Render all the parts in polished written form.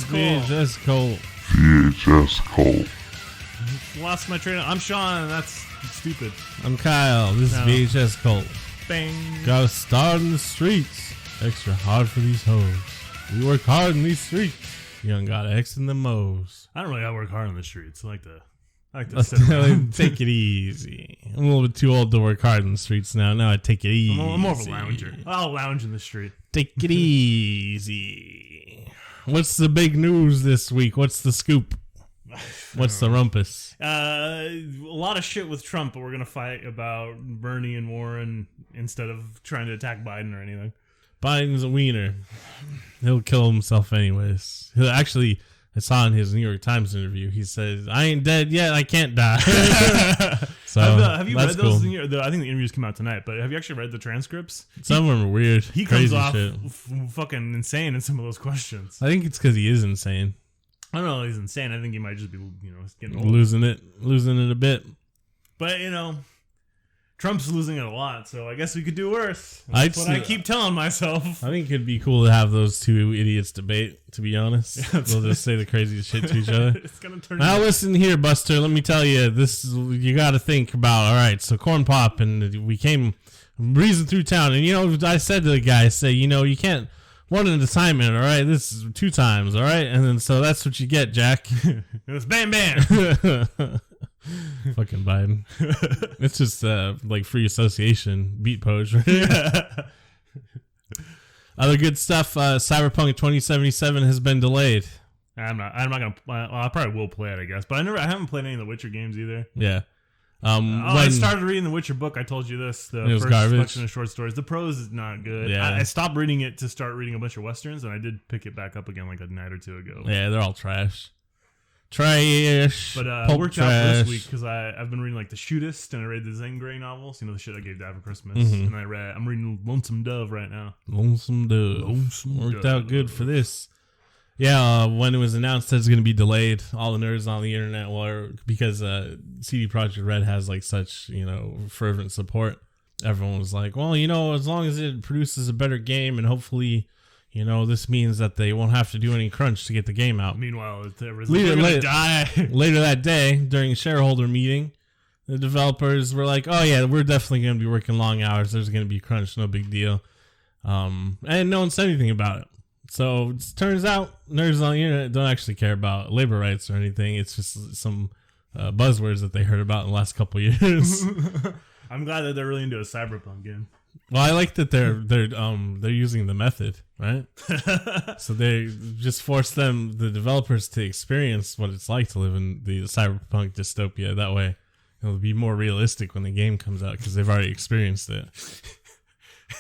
VHS Cole. VHS Cole. VHS Cole. Lost my train. I'm Sean, and that's stupid. I'm Kyle. This is VHS Cole. Bang. Gotta start in the streets. Extra hard for these hoes. We work hard in these streets. Young got X in the mows. I don't really gotta work hard on the streets. I like to sit around. Take it easy. I'm a little bit too old to work hard in the streets now. Now I take it easy. I'm more of a lounger. I'll lounge in the street. Take it easy. What's the big news this week? What's the scoop? What's the rumpus? A lot of shit with Trump, but we're gonna fight about Bernie and Warren instead of trying to attack Biden or anything. Biden's a wiener. He'll kill himself anyways. He'll actually, I saw in his New York Times interview, he says, I ain't dead yet, I can't die. So have you read those? Cool. I think the interviews come out tonight, but have you actually read the transcripts? Some of them are weird. He Crazy comes off shit. fucking insane in some of those questions. I think it's because he is insane. I don't know if he's insane. I think he might just be, getting old. Losing it a bit. But, Trump's losing it a lot, so I guess we could do worse. That's what I keep telling myself. I think it'd be cool to have those two idiots debate, to be honest. They'll just say the craziest shit to each other. It's gonna turn now listen here, Buster, let me tell you, you gotta think about, alright, so Corn Pop, and we came breezing through town, and I said to the guy, you can't one at a time, alright? This is 2 times, alright? And then, so that's what you get, Jack. It was bam bam. Fucking Biden. It's just like free association beat poetry. Other good stuff. Cyberpunk 2077 has been delayed. I'm not gonna. I probably will play it, I guess. But I haven't played any of the Witcher games either. Yeah. I started reading the Witcher book. I told you this. The first collection of short stories. The prose is not good. Yeah. I stopped reading it to start reading a bunch of westerns, and I did pick it back up again like a night or two ago. Yeah, they're all trash. Trash. But it worked out this week because I've been reading like The Shootist, and I read the Zen Grey novels. The shit I gave Dad for Christmas. Mm-hmm. And I'm reading Lonesome Dove right now. Lonesome Dove. Worked out good for this. Yeah, when it was announced that it's going to be delayed, all the nerds on the internet were, because CD Projekt Red has like such, fervent support. Everyone was like, well, as long as it produces a better game and hopefully, this means that they won't have to do any crunch to get the game out. Meanwhile, they're going to die. Later that day, during a shareholder meeting, the developers were like, oh yeah, we're definitely going to be working long hours. There's going to be crunch, no big deal. And no one said anything about it. So it turns out nerds on the internet don't actually care about labor rights or anything. It's just some buzzwords that they heard about in the last couple of years. I'm glad that they're really into a cyberpunk game. Well, I like that they're using the method, right? So they just force the developers to experience what it's like to live in the cyberpunk dystopia. That way, it'll be more realistic when the game comes out because they've already experienced it.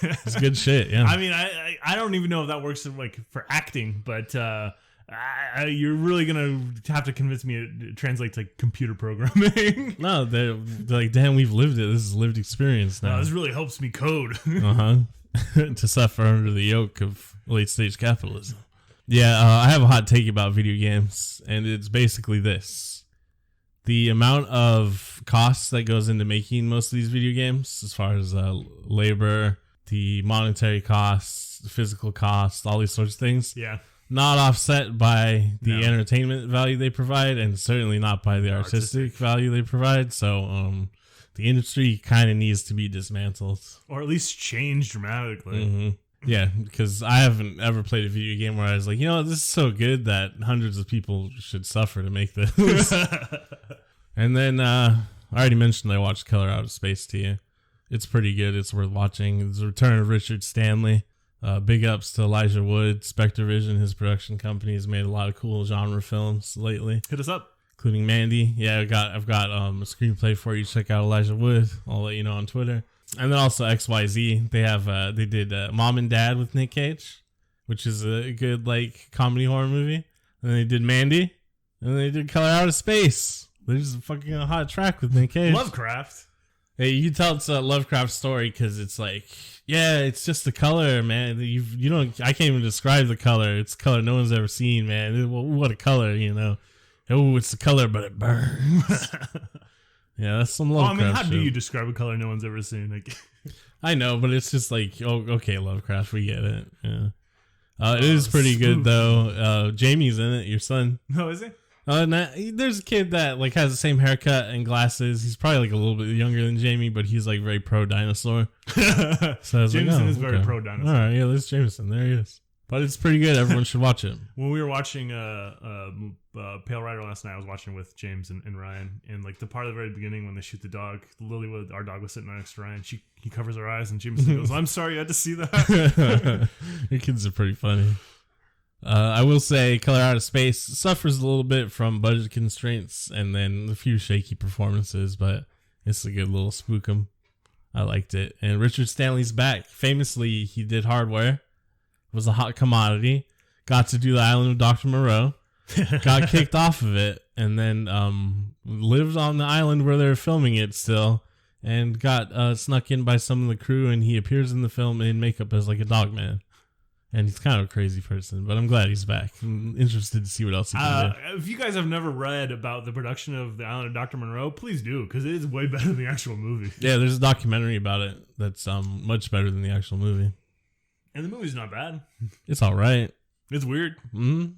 It's good shit, yeah. I mean, I don't even know if that works for acting, but you're really gonna have to convince me it translates to computer programming. No, they're like, damn, we've lived it. This is lived experience now. This really helps me code. To suffer under the yoke of late stage capitalism. Yeah, I have a hot take about video games, and it's basically this: the amount of costs that goes into making most of these video games, as far as labor, the monetary costs, the physical costs, all these sorts of things. Yeah. Not offset by the entertainment value they provide, and certainly not by the artistic value they provide. So the industry kind of needs to be dismantled. Or at least changed dramatically. Mm-hmm. Yeah, because I haven't ever played a video game where I was like, this is so good that hundreds of people should suffer to make this. And then I already mentioned I watched Color Out of Space to you. It's pretty good. It's worth watching. It's the return of Richard Stanley. Big ups to Elijah Wood. Spectre Vision, his production company, has made a lot of cool genre films lately. Hit us up. Including Mandy. Yeah, I've got a screenplay for you. Check out Elijah Wood. I'll let you know on Twitter. And then also XYZ. They did Mom and Dad with Nick Cage, which is a good comedy horror movie. And then they did Mandy. And then they did Color Out of Space. They're just fucking a hot track with Nick Cage. Lovecraft. Hey, you can tell it's a Lovecraft story because it's it's just the color, man. You don't. I can't even describe the color. It's a color no one's ever seen, man. What a color, Oh, it's the color, but it burns. Yeah, that's some Lovecraft. How do you describe a color no one's ever seen? I know, but it's just okay, Lovecraft, we get it. Yeah. It is pretty good though. Jamie's in it. Your son. No, is he? There's a kid that like has the same haircut and glasses. He's probably like a little bit younger than Jamie, but he's like very pro dinosaur. So I was Jameson like, is very pro dinosaur. All right, yeah, there's Jameson. There he is. But it's pretty good. Everyone should watch it. When we were watching Pale Rider last night, I was watching with James and Ryan, and like the part of the very beginning when they shoot the dog, Lily, our dog, was sitting next to Ryan. He covers her eyes, and Jameson goes, "I'm sorry, you had to see that." Your kids are pretty funny. I will say Color Out of Space suffers a little bit from budget constraints and then a few shaky performances, but it's a good little spookum. I liked it. And Richard Stanley's back. Famously, he did Hardware. Was a hot commodity. Got to do the Island of Dr. Moreau. Got kicked off of it, and then lived on the island where they were filming it still, and got snuck in by some of the crew, and he appears in the film in makeup as like a dog man. And he's kind of a crazy person, but I'm glad he's back. I'm interested to see what else he can do. If you guys have never read about the production of The Island of Dr. Monroe, please do, because it is way better than the actual movie. Yeah, there's a documentary about it that's much better than the actual movie. And the movie's not bad. It's all right. It's weird. Mm-hmm.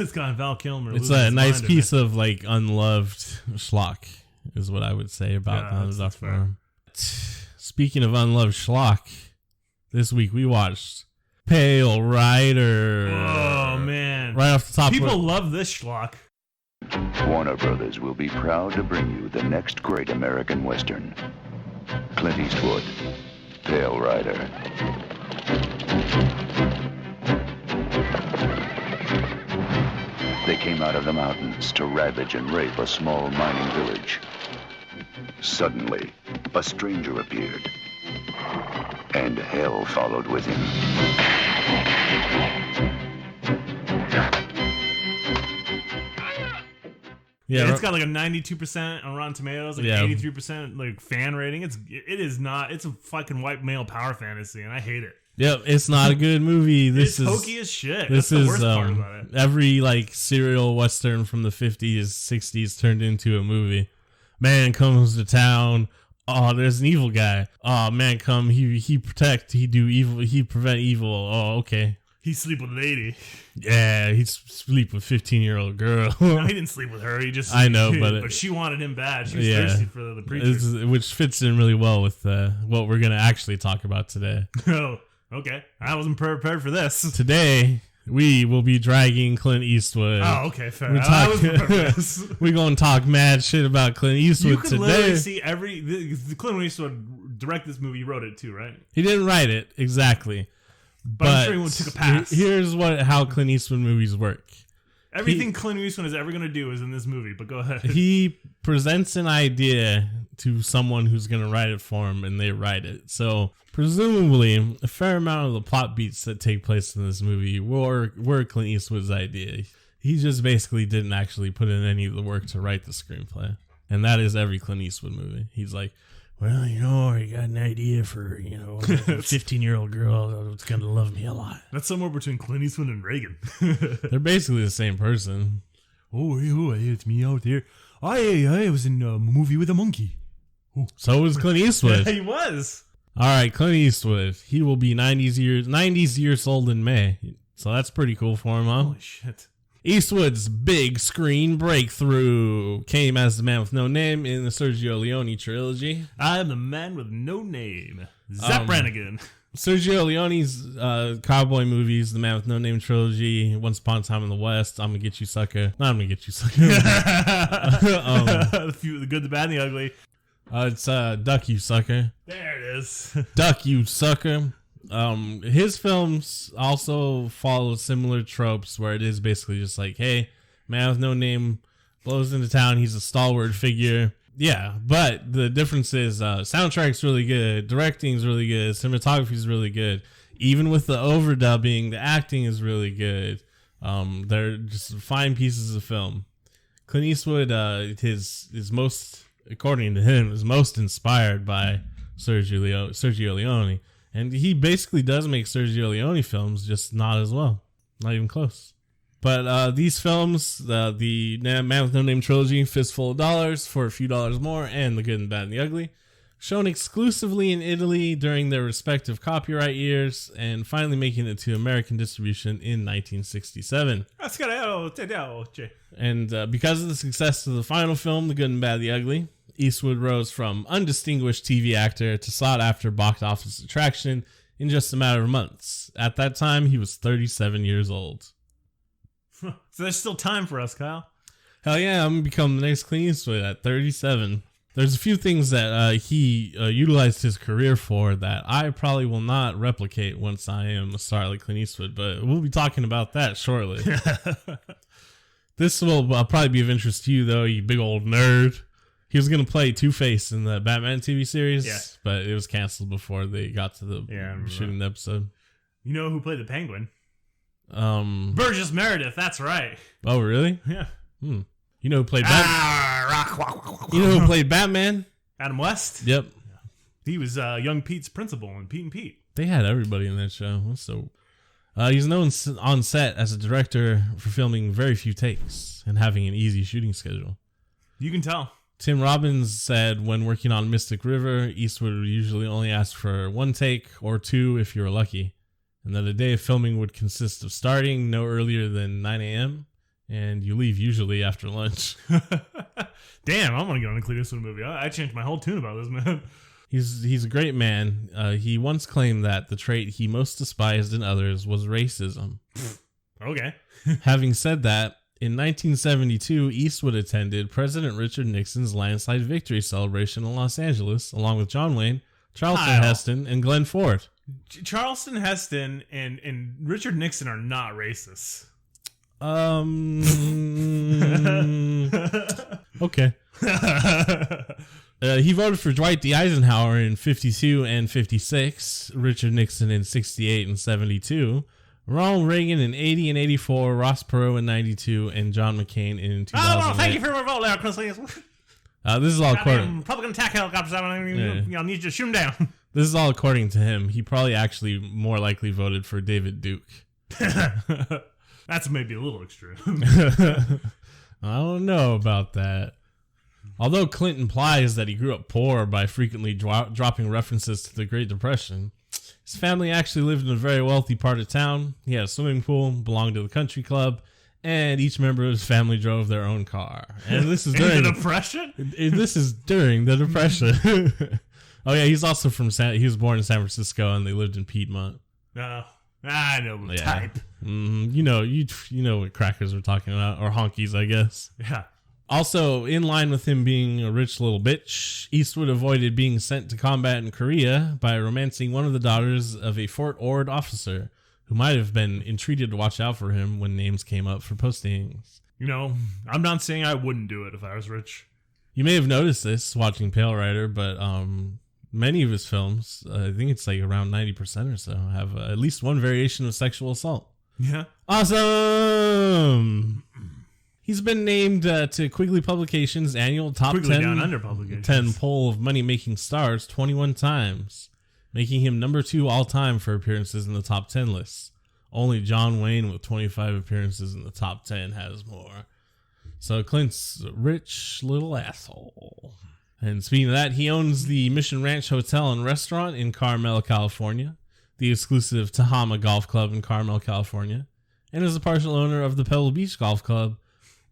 It's got Val Kilmer. It's a nice piece of like unloved schlock, is what I would say about The Island of Dr. Monroe. Speaking of unloved schlock, this week we watched Pale Rider. Oh, man. Right off the top. People love this schlock. Warner Brothers will be proud to bring you the next great American Western. Clint Eastwood, Pale Rider. They came out of the mountains to ravage and rape a small mining village. Suddenly, a stranger appeared, and hell followed with him. Yeah, it's got like a 92% on Rotten Tomatoes, like 83% like fan rating. It's a fucking white male power fantasy, and I hate it. Yep, it's not a good movie. This is hokey as shit. This That's the is worst part about it. Every like serial western from the 50s, 60s turned into a movie. Man comes to town. Oh, there's an evil guy. Oh, man come. He protect. He do evil. He prevent evil. Oh, okay. He sleep with a lady. Yeah, he sleep with 15-year-old girl. No, he didn't sleep with her. He just. I know, but she wanted him bad. She was thirsty for the preacher, which fits in really well with what we're gonna actually talk about today. Oh, okay. I wasn't prepared for this. Today we will be dragging Clint Eastwood. Oh, okay, fair. I was prepared for this. We're gonna talk mad shit about Clint Eastwood today. You can today. literally see the Clint Eastwood direct this movie. He wrote it too, right? He didn't write it exactly. But I'm sure he took a pass. Here's how Clint Eastwood movies work. Everything Clint Eastwood is ever going to do is in this movie, but go ahead. He presents an idea to someone who's going to write it for him, and they write it. So, presumably, a fair amount of the plot beats that take place in this movie were Clint Eastwood's idea. He just basically didn't actually put in any of the work to write the screenplay. And that is every Clint Eastwood movie. He's like, well, I got an idea for, a 15-year-old girl that's going to love me a lot. That's somewhere between Clint Eastwood and Reagan. They're basically the same person. Oh, hey, it's me out there. I was in a movie with a monkey. Oh. So was Clint Eastwood. Yeah, he was. All right, Clint Eastwood. He will be 90s years old in May. So that's pretty cool for him, huh? Holy shit. Eastwood's big screen breakthrough came as the man with no name in the Sergio Leone trilogy. I'm the man with no name. Zap Brannigan. Sergio Leone's cowboy movies, the man with no name trilogy, Once Upon a Time in the West, I'm Gonna Get You Sucker. Not I'm Gonna Get You Sucker. The Good, the Bad, and the Ugly. It's Duck You Sucker. There it is. Duck You Sucker. His films also follow similar tropes where it is basically just like, hey, man with no name blows into town. He's a stalwart figure. Yeah, but the difference is soundtrack's really good, directing's really good, cinematography's really good. Even with the overdubbing, the acting is really good. They're just fine pieces of film. Clint Eastwood, his most, according to him, is most inspired by Sergio Leone. And he basically does make Sergio Leone films, just not as well. Not even close. But these films, the Man with No Name trilogy, Fistful of Dollars for a few dollars more, and The Good and Bad and the Ugly, Shown exclusively in Italy during their respective copyright years, and finally making it to American distribution in 1967. And because of the success of the final film, The Good and Bad, the Ugly, Eastwood rose from undistinguished TV actor to sought-after box office attraction in just a matter of months. At that time, he was 37 years old. So there's still time for us, Kyle. Hell yeah, I'm going to become the next Clint Eastwood at 37. There's a few things that he utilized his career for that I probably will not replicate once I am a star like Clint Eastwood, but we'll be talking about that shortly. This will probably be of interest to you, though, you big old nerd. He was going to play Two-Face in the Batman TV series, but it was canceled before they got to the shooting the episode. You know who played the Penguin? Burgess Meredith, that's right. Oh, really? Yeah. You know who played Batman? You know who played Batman? Adam West? Yep. He was young Pete's principal in Pete and Pete. They had everybody in that show. So, he's known on set as a director for filming very few takes and having an easy shooting schedule. You can tell. Tim Robbins said when working on Mystic River, Eastwood would usually only ask for one take or two if you were lucky, and that a day of filming would consist of starting no earlier than 9 a.m., and you leave usually after lunch. Damn, I'm going to get on a Clint Eastwood movie. I changed my whole tune about this, man. He's a great man. He once claimed that the trait he most despised in others was racism. Okay. Having said that, in 1972, Eastwood attended President Richard Nixon's landslide victory celebration in Los Angeles, along with John Wayne, Charlton Heston, and Glenn Ford. Charlton Heston and Richard Nixon are not racist. Okay. He voted for Dwight D. Eisenhower in 52 and 56, Richard Nixon in 68 and 72, Ronald Reagan in 80 and 84, Ross Perot in 92, and John McCain in 2008. Oh, thank you for your vote there, Chris. This is all according. Republican attack helicopters. I need you to shoot him down. This is all according to him. He probably actually more likely voted for David Duke. That's maybe a little extreme. I don't know about that. Although Clint implies that he grew up poor by frequently dropping references to the Great Depression, his family actually lived in a very wealthy part of town. He had a swimming pool, belonged to the country club, and each member of his family drove their own car. And this is during the Depression? This is during the Depression. Oh yeah, he's also he was born in San Francisco, and they lived in Piedmont. No, I know the type. You know what crackers we're talking about, or honkies, I guess. Yeah. Also, in line with him being a rich little bitch, Eastwood avoided being sent to combat in Korea by romancing one of the daughters of a Fort Ord officer who might have been entreated to watch out for him when names came up for postings. You know, I'm not saying I wouldn't do it if I was rich. You may have noticed this watching Pale Rider, but many of his films, I think it's like around 90% or so, have at least one variation of sexual assault. Yeah. Awesome! He's been named to Quigley Publications' annual top Quigley 10, Down Under publications. 10 poll of money-making stars 21 times, making him number 2 all-time for appearances in the top 10 lists. Only John Wayne with 25 appearances in the top 10 has more. So Clint's a rich little asshole. And speaking of that, he owns the Mission Ranch Hotel and Restaurant in Carmel, California, the exclusive Tahama Golf Club in Carmel, California, and is a partial owner of the Pebble Beach Golf Club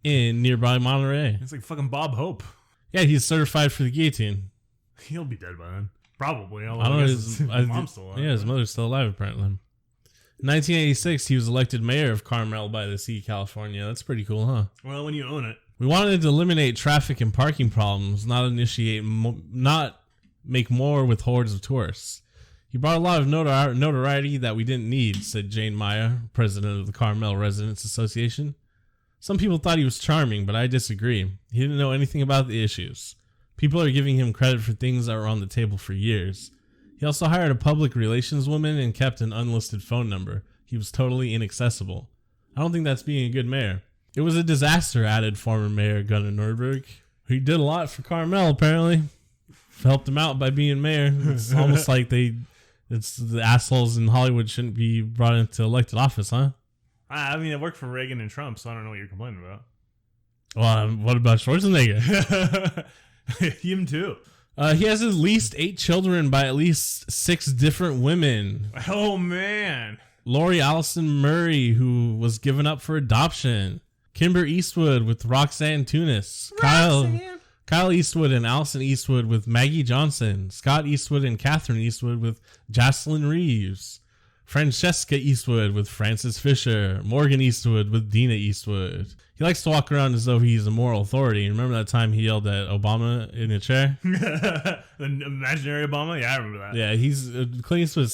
in nearby Monterey. It's like fucking Bob Hope. Yeah, he's certified for the guillotine. He'll be dead by then. Probably. I don't know. His mom's still alive. Yeah, his mother's still alive, apparently. In 1986, he was elected mayor of Carmel by the Sea, California. That's pretty cool, huh? Well, when you own it. We wanted to eliminate traffic and parking problems, not make more with hordes of tourists. He brought a lot of notoriety that we didn't need, said Jane Meyer, president of the Carmel Residents Association. Some people thought he was charming, but I disagree. He didn't know anything about the issues. People are giving him credit for things that were on the table for years. He also hired a public relations woman and kept an unlisted phone number. He was totally inaccessible. I don't think that's being a good mayor. It was a disaster, added former mayor Gunnar Norberg. He did a lot for Carmel, apparently. Helped him out by being mayor. It's almost like it's the assholes in Hollywood shouldn't be brought into elected office, huh? I mean, it worked for Reagan and Trump, so I don't know what you're complaining about. Well, what about Schwarzenegger? Him too. He has at least 8 children by at least 6 different women. Oh, man. Lori Allison Murray, who was given up for adoption. Kimber Eastwood with Roxanne Tunis. Kyle Eastwood and Allison Eastwood with Maggie Johnson. Scott Eastwood and Catherine Eastwood with Jocelyn Reeves. Francesca Eastwood with Frances Fisher. Morgan Eastwood with Dina Eastwood. He likes to walk around as though he's a moral authority. Remember that time he yelled at Obama in a chair? The imaginary Obama? Yeah, I remember that. Yeah, Clint Eastwood is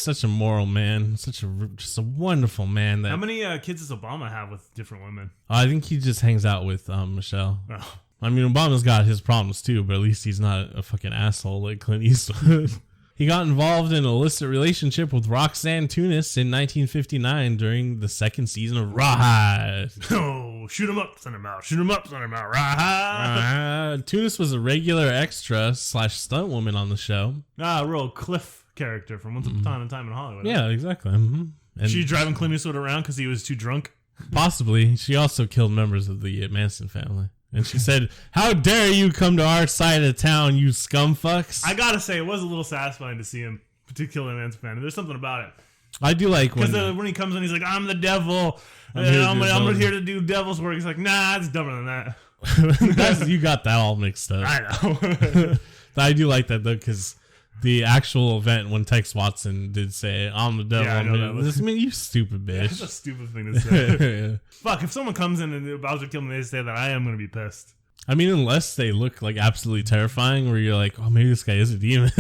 such a moral man, just a wonderful man. How many kids does Obama have with different women? I think he just hangs out with Michelle. Oh. I mean, Obama's got his problems too, but at least he's not a fucking asshole like Clint Eastwood. He got involved in an illicit relationship with Roxanne Tunis in 1959 during the second season of Rawhide. Oh, shoot him up, send him out. Shoot him up, send him out. Rawhide. Tunis was a regular extra / stunt woman on the show. A real Cliff character from Once Upon a Time in Hollywood. Yeah, exactly. Mm-hmm. And she driving Clint Eastwood around because he was too drunk? Possibly. She also killed members of the Manson family. And she said, "How dare you come to our side of town, you scumfucks." I gotta say, it was a little satisfying to see him, particularly in Manson family. There's something about it. I do like when he comes in, he's like, "I'm the devil. I'm here to do devil's work." He's like, "Nah, it's dumber than that." You got that all mixed up. I know. I do like that though, because the actual event when Tex Watson did say, "I'm the devil," yeah, I mean, you stupid bitch. Yeah, that's a stupid thing to say. Yeah. Fuck, if someone comes in and about to kill me, they say that, I am going to be pissed. I mean, unless they look like absolutely terrifying, where you're like, "Oh, maybe this guy is a demon."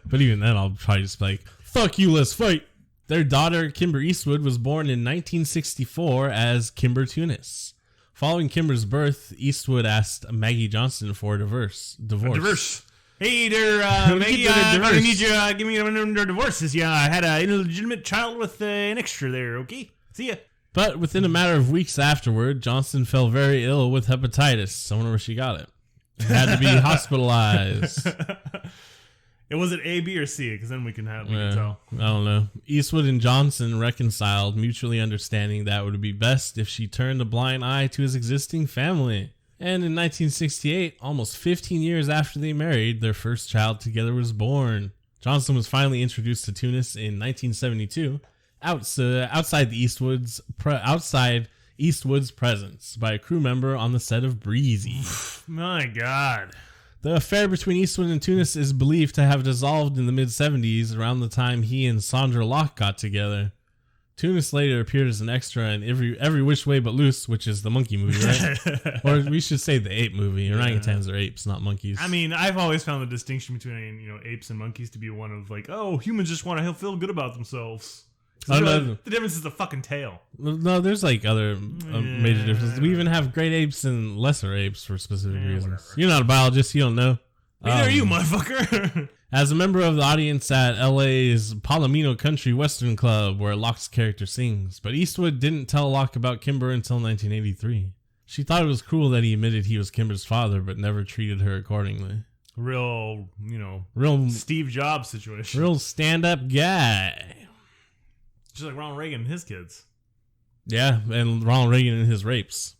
But even then, I'll probably just be like, "Fuck you, let's fight." Their daughter, Kimber Eastwood, was born in 1964 as Kimber Tunis. Following Kimber's birth, Eastwood asked Maggie Johnson for a divorce. Hey there, Maggie, I need you to give me a divorce. I had an illegitimate child with an extra there, okay? See ya. But within a matter of weeks afterward, Johnson fell very ill with hepatitis. I wonder where she got it. And had to be hospitalized. Was it A, B, or C? Because then we can tell. I don't know. Eastwood and Johnson reconciled, mutually understanding that it would be best if she turned a blind eye to his existing family. And in 1968, almost 15 years after they married, their first child together was born. Johnson was finally introduced to Tunis in 1972, outside Eastwood's presence by a crew member on the set of Breezy. My God. The affair between Eastwood and Tunis is believed to have dissolved in the mid-70s, around the time he and Sandra Locke got together. Tunis later appeared as an extra in Every Which Way But Loose, which is the monkey movie, right? Or we should say the ape movie. Orangutans are apes, not monkeys. I mean, I've always found the distinction between apes and monkeys to be one of like, oh, humans just want to feel good about themselves. The difference is the fucking tail. No, there's like other major differences. We even have great apes and lesser apes for specific reasons. Whatever. You're not a biologist, you don't know. Neither are you, motherfucker. As a member of the audience at LA's Palomino Country Western Club, where Locke's character sings, but Eastwood didn't tell Locke about Kimber until 1983. She thought it was cruel that he admitted he was Kimber's father, but never treated her accordingly. Real Steve Jobs situation. Real stand-up guy. Just like Ronald Reagan and his kids. Yeah, and Ronald Reagan and his rapes.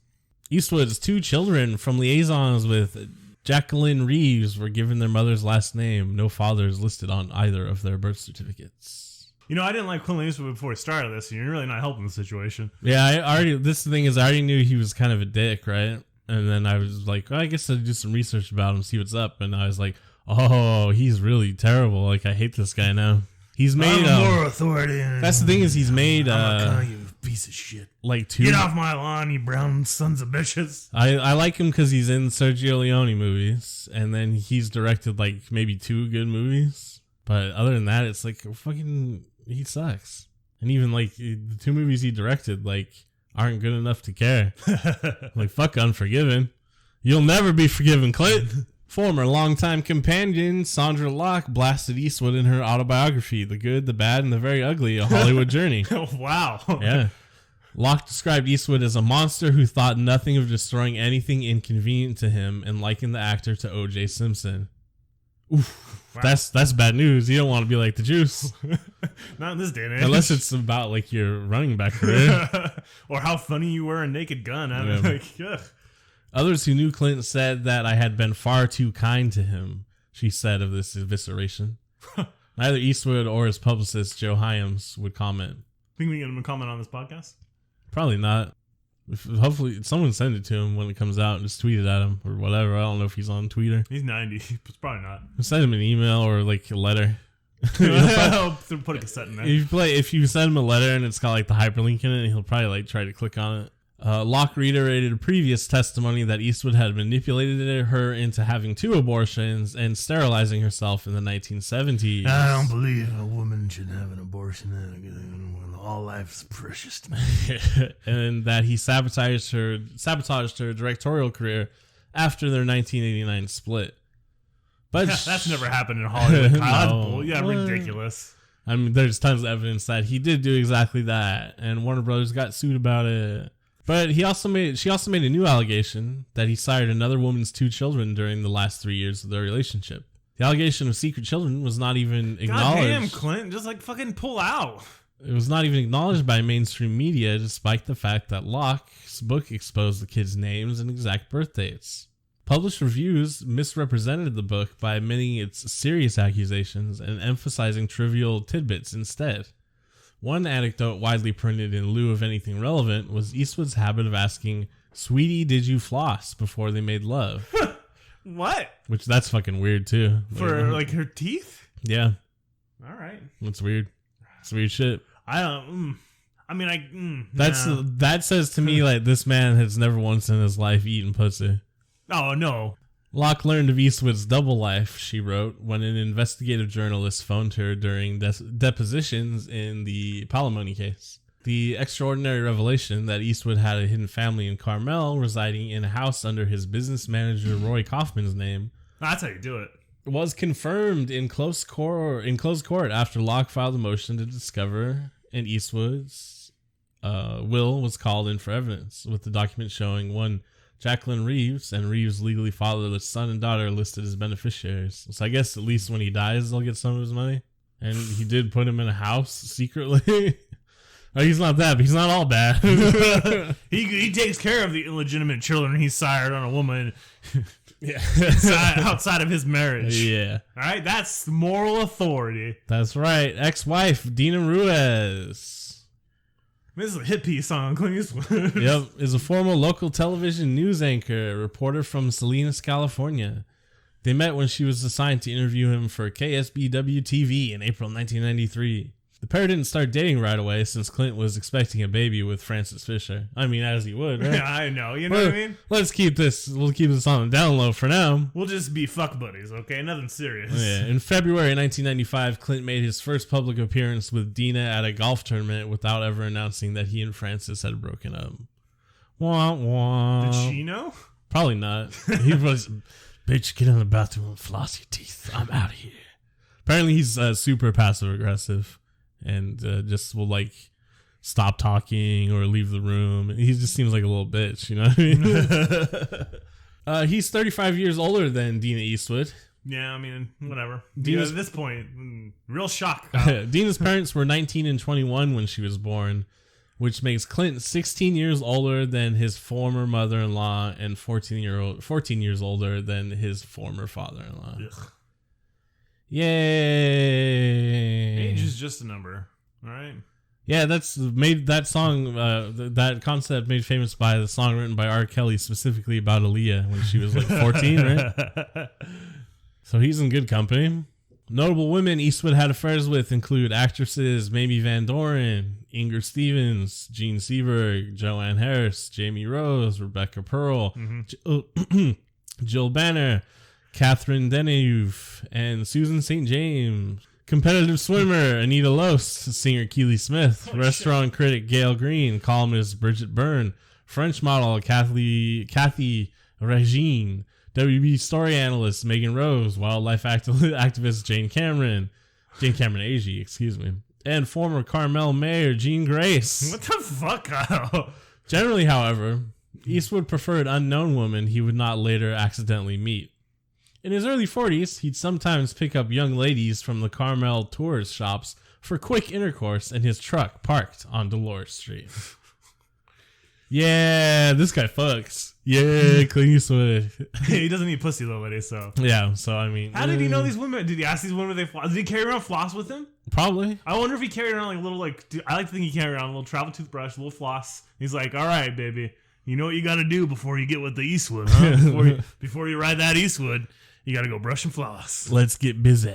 Eastwood's 2 children from liaisons with Jacqueline Reeves were given their mother's last name. No fathers listed on either of their birth certificates. I didn't like Clint Eastwood before we started this, and you're really not helping the situation. Yeah, I already knew he was kind of a dick, right? And then I was like, well, I guess I'll do some research about him, see what's up. And I was like, oh, he's really terrible. Like, I hate this guy now. He's made more authority. That's the thing is he's made you piece of shit. Like 2. Get off my lawn, you brown sons of bitches. I like him because he's in Sergio Leone movies, and then he's directed like maybe 2 good movies. But other than that, it's like fucking he sucks. And even like the 2 movies he directed like aren't good enough to care. Like fuck Unforgiven. You'll never be forgiven, Clint. Former longtime companion Sandra Locke blasted Eastwood in her autobiography, The Good, the Bad, and the Very Ugly, A Hollywood Journey. Oh, wow. Yeah. Locke described Eastwood as a monster who thought nothing of destroying anything inconvenient to him and likened the actor to O.J. Simpson. Oof. Wow. That's bad news. You don't want to be like the Juice. Not in this day and age. Unless it's about like your running back career. Or how funny you were in Naked Gun. I'm like, ugh. Others who knew Clint said that I had been far too kind to him, she said of this evisceration. Neither Eastwood or his publicist, Joe Hyams, would comment. Think we can get him a comment on this podcast? Probably not. Hopefully, someone send it to him when it comes out and just tweet it at him or whatever. I don't know if he's on Twitter. He's 90. It's probably not. Send him an email or like a letter. I'll put a cassette in there. If you send him a letter and it's got like the hyperlink in it, he'll probably like try to click on it. Locke reiterated a previous testimony that Eastwood had manipulated her into having 2 abortions and sterilizing herself in the 1970s. I don't believe a woman should have an abortion. All life is precious to me. And that he sabotaged her directorial career after their 1989 split. But that's never happened in Hollywood. No. Yeah, ridiculous. I mean, there's tons of evidence that he did do exactly that, and Warner Brothers got sued about it. But she also made a new allegation that he sired another woman's 2 children during the last 3 years of their relationship. The allegation of secret children was not even acknowledged. Goddamn, Clint, just like fucking pull out. It was not even acknowledged by mainstream media, despite the fact that Locke's book exposed the kids' names and exact birth dates. Published reviews misrepresented the book by omitting its serious accusations and emphasizing trivial tidbits instead. One anecdote widely printed in lieu of anything relevant was Eastwood's habit of asking, "Sweetie, did you floss?" before they made love. What? Which, that's fucking weird, too. For, like, her teeth? Yeah. All right. That's weird. It's weird shit. I don't... That says to me, like, this man has never once in his life eaten pussy. Oh, no. Locke learned of Eastwood's double life, she wrote, when an investigative journalist phoned her during depositions in the Palimony case. The extraordinary revelation that Eastwood had a hidden family in Carmel residing in a house under his business manager Roy Kaufman's name. That's how you do it. Was confirmed in close court after Locke filed a motion to discover, and Eastwood's will was called in for evidence, with the document showing one Jacqueline Reeves and Reeves' legally fatherless son and daughter listed as beneficiaries. So I guess at least when he dies, they'll get some of his money. And he did put him in a house secretly. Oh, he's not that, but he's not all bad. he takes care of the illegitimate children he sired on a woman outside of his marriage. Yeah. All right, that's moral authority. That's right. Ex-wife, Dina Ruiz. This is a hit piece on Clint Eastwood. Yep, is a former local television news anchor, a reporter from Salinas, California. They met when she was assigned to interview him for KSBW-TV in April 1993. The pair didn't start dating right away since Clint was expecting a baby with Frances Fisher. I mean, as he would, right? I know, you know what I mean? We'll keep this on the down low for now. We'll just be fuck buddies, okay? Nothing serious. Yeah. In February 1995, Clint made his first public appearance with Dina at a golf tournament without ever announcing that he and Frances had broken up. Wah, wah. Did she know? Probably not. He was, bitch, get in the bathroom and floss your teeth. I'm out of here. Apparently, he's super passive aggressive. And just will like stop talking or leave the room. He just seems like a little bitch, you know what I mean? He's 35 years older than Dina Eastwood. Yeah, I mean, whatever. Dina's, at this point, real shock. Dina's parents were 19 and 21 when she was born, which makes Clint 16 years older than his former mother-in-law and 14 years older than his former father-in-law. Ugh. Yay! Age is just a number, all right? Yeah, that's made that song, that concept made famous by the song written by R. Kelly specifically about Aaliyah when she was like 14, right? So he's in good company. Notable women Eastwood had affairs with include actresses Mamie Van Doren, Inger Stevens, Jean Seberg, Joanne Harris, Jamie Rose, Rebecca Pearl, Jill Banner, Catherine Deneuve, and Susan St. James. Competitive swimmer Anita Loos, singer Keely Smith, restaurant critic Gail Green, columnist Bridget Byrne, French model Kathy Regine, WB story analyst Megan Rose, wildlife activist Jane Cameron Agee, excuse me, and former Carmel mayor Jean Grace. What the fuck, Kyle? Generally, however, Eastwood preferred unknown women he would not later accidentally meet. In his early 40s, he'd sometimes pick up young ladies from the Carmel tourist shops for quick intercourse in his truck parked on Dolores Street. Yeah, this guy fucks. Yeah, Clint Eastwood. He doesn't need pussy though, lady. So Yeah, so I mean, how did he know these women? Did he ask these women if they floss? Did he carry around floss with him? Probably. I wonder if he carried around like a little I like to think he carried around a little travel toothbrush, a little floss. He's like, all right, baby, you know what you got to do before you get with the Eastwood, huh? before you ride that Eastwood, you got to go brush and floss. Let's get busy.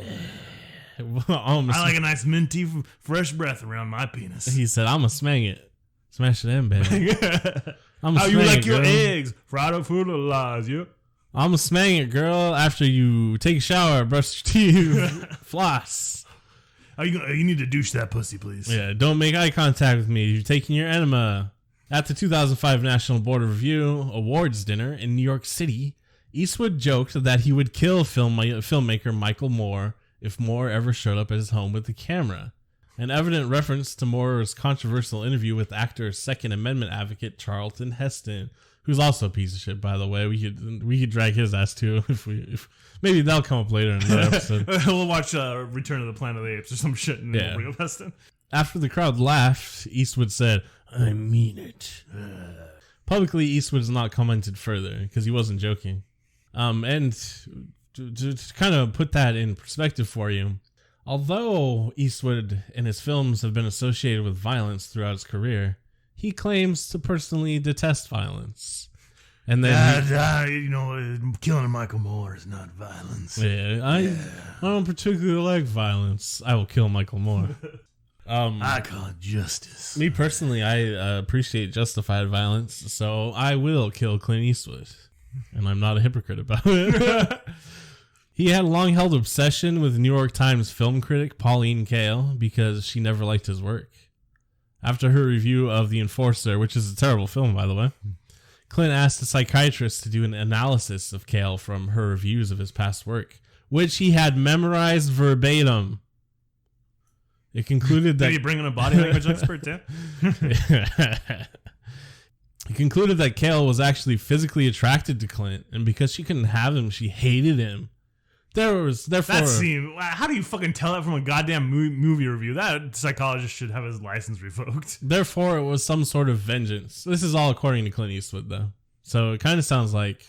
I like a nice minty, fresh breath around my penis. He said, "I'ma smang it, smash it in, baby. How you like your eggs? Fried up full of lies, yeah. I'ma smang it, girl. After you take a shower, brush your teeth, floss. You need to douche that pussy, please. Yeah, don't make eye contact with me. You're taking your enema." At the 2005 National Board of Review Awards dinner in New York City, Eastwood joked that he would kill filmmaker Michael Moore if Moore ever showed up at his home with the camera. An evident reference to Moore's controversial interview with actor Second Amendment advocate Charlton Heston, who's also a piece of shit, by the way. We could drag his ass too if maybe that'll come up later in another episode. We'll watch Return of the Planet of the Apes or some shit and then we'll bring up Heston. After the crowd laughed, Eastwood said, "I mean it." Publicly, Eastwood has not commented further because he wasn't joking. And to kind of put that in perspective for you, although Eastwood and his films have been associated with violence throughout his career, he claims to personally detest violence. And then killing Michael Moore is not violence. I don't particularly like violence. I will kill Michael Moore. I call it justice. Me personally, I appreciate justified violence, so I will kill Clint Eastwood. And I'm not a hypocrite about it. He had a long-held obsession with New York Times film critic Pauline Kael because she never liked his work. After her review of The Enforcer, which is a terrible film, by the way, Clint asked a psychiatrist to do an analysis of Kael from her reviews of his past work, which he had memorized verbatim. It concluded that... Did you bring in a body language expert, too? He concluded that Kael was actually physically attracted to Clint, and because she couldn't have him, she hated him. How do you fucking tell that from a goddamn movie review? That psychologist should have his license revoked. Therefore, it was some sort of vengeance. This is all according to Clint Eastwood, though. So it kind of sounds like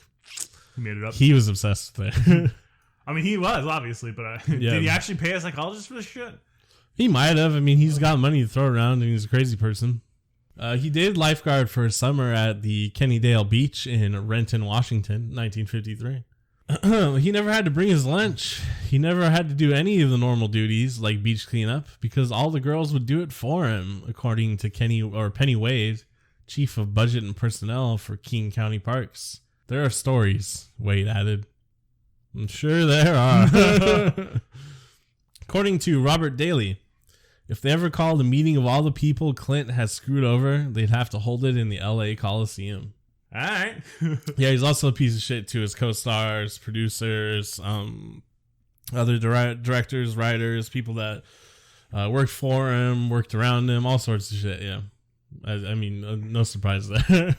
he made it up. He was obsessed with it. I mean, he was, obviously, but did he actually pay a psychologist for this shit? He might have. I mean, he's got money to throw around, and he's a crazy person. He did lifeguard for a summer at the Kennydale Beach in Renton, Washington, 1953. He never had to bring his lunch. He never had to do any of the normal duties like beach cleanup because all the girls would do it for him, according to Penny Wade, chief of budget and personnel for King County Parks. There are stories, Wade added. I'm sure there are. According to Robert Daly, if they ever called a meeting of all the people Clint has screwed over, they'd have to hold it in the LA Coliseum. All right. Yeah, he's also a piece of shit to his co-stars, producers, other directors, writers, people that worked for him, worked around him, all sorts of shit. Yeah, I mean, no surprise there.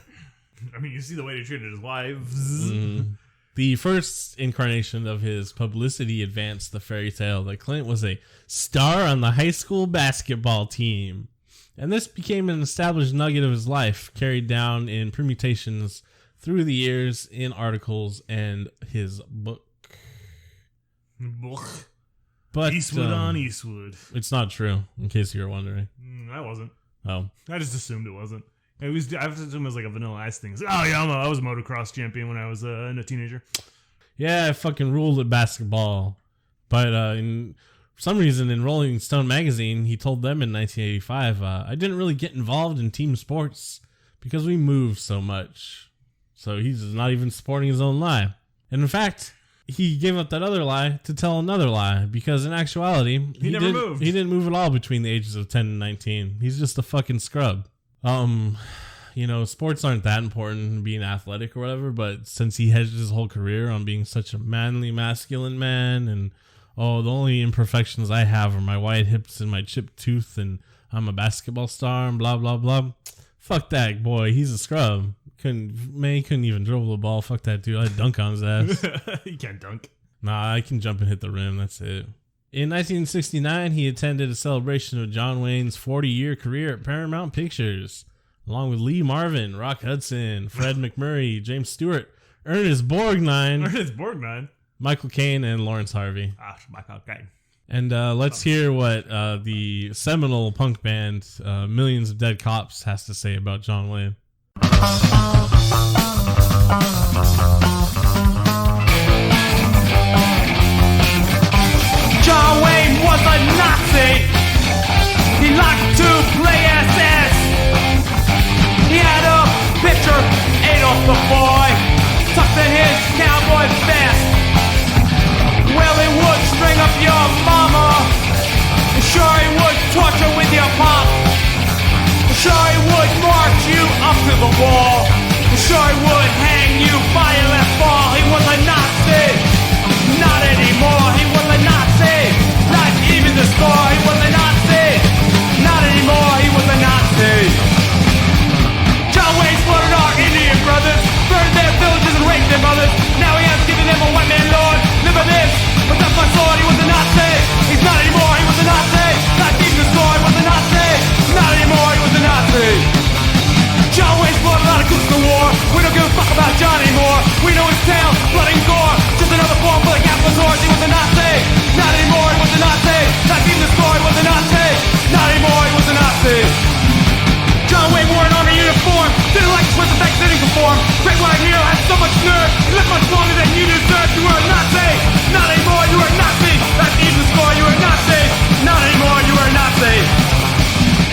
I mean, you see the way he treated his wives. Mm-hmm. The first incarnation of his publicity advanced the fairy tale that Clint was a star on the high school basketball team. And this became an established nugget of his life, carried down in permutations through the years in articles and his book. But Eastwood on Eastwood. It's not true, in case you were wondering. I wasn't. Oh. I just assumed it wasn't. I assumed it was like a Vanilla Ice thing. Like, oh, yeah, I was a motocross champion when I was a teenager. Yeah, I fucking ruled at basketball. But for some reason, in Rolling Stone magazine, he told them in 1985, I didn't really get involved in team sports because we moved so much. So he's not even supporting his own lie. And in fact, he gave up that other lie to tell another lie because in actuality, he never moved. He didn't move at all between the ages of 10 and 19. He's just a fucking scrub. Sports aren't that important, being athletic or whatever, but since he hedged his whole career on being such a manly, masculine man and the only imperfections I have are my wide hips and my chipped tooth, and I'm a basketball star, and blah, blah, blah. Fuck that, boy. He's a scrub. He couldn't even dribble the ball. Fuck that dude. I'd dunk on his ass. You can't dunk. Nah, I can jump and hit the rim. That's it. In 1969, he attended a celebration of John Wayne's 40-year career at Paramount Pictures. along with Lee Marvin, Rock Hudson, Fred McMurray, James Stewart, Ernest Borgnine, Michael Caine, and Lawrence Harvey. Michael Caine. And let's hear what the seminal punk band Millions of Dead Cops has to say about John Wayne. John Wayne was a Nazi. He liked to play SS. He had a picture, Adolf the boy, tucked in his cowboy vest. Well, he would string up your mama. Sure, he would torture with your pop. Sure, he would march you up to the wall. Sure, he would hang you by your left ball. He was a Nazi. Not anymore. He was a Nazi. Not even the score. He was a Nazi. Not anymore. He was a Nazi. John Wayne slaughtered our Indian brothers, burned their villages and raped their mothers. Now he has given them a white man lord. Live by this, but that's my sword. He was a Nazi. He's not anymore. He was a Nazi. Not even the score. He was a Nazi. Not anymore. He was a Nazi. John Wayne slaughtered a lot of cooks in the war. We don't give a fuck about John anymore. We know his tale, blood and gore. Just another form for the capitalist horse. He was a Nazi. Not anymore. He was a Nazi. Not even the score. He was a Nazi. Not anymore. He was a Nazi. John Wayne wore an army uniform. Didn't like to switch the facts, didn't conform. Great white hero had so much nerve. He lived much longer than you deserved. You were a Nazi. Not anymore. You were a Nazi. Not even the score. You were a Nazi. Not anymore. You were a Nazi.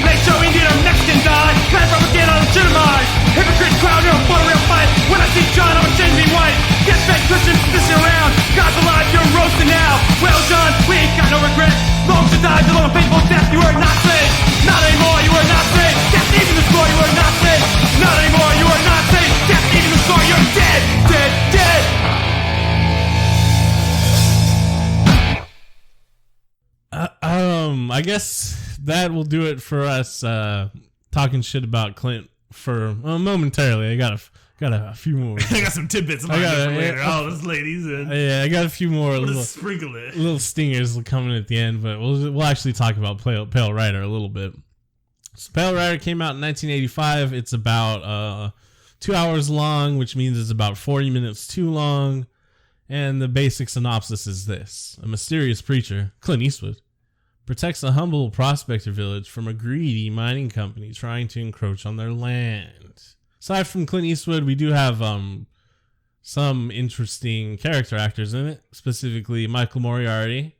Make sure Indian or Mexican die. Bad propaganda legitimized. Hypocrite crowd, you're a for a real fight. When I see John, I'm a genuine white. Get back Christian, this year around. God's alive, you're roasting now. Well, John, we ain't got no regrets. Long to die, till a painful death. You were a Nazi. Not anymore, you were a Nazi. Death even the score, you were a Nazi. Not anymore, you were a Nazi. Death even the score, you're dead, dead, dead. I guess that will do it for us talking shit about Clint for momentarily. I got a few more. I got some tidbits about it later. All those ladies. And I got a few more sprinkle it. Little stingers coming at the end, but we'll actually talk about Pale Rider a little bit. So Pale Rider came out in 1985. It's about 2 hours long, which means it's about 40 minutes too long. And the basic synopsis is this: a mysterious preacher, Clint Eastwood, protects a humble prospector village from a greedy mining company trying to encroach on their land. Aside from Clint Eastwood, we do have some interesting character actors in it, specifically Michael Moriarty,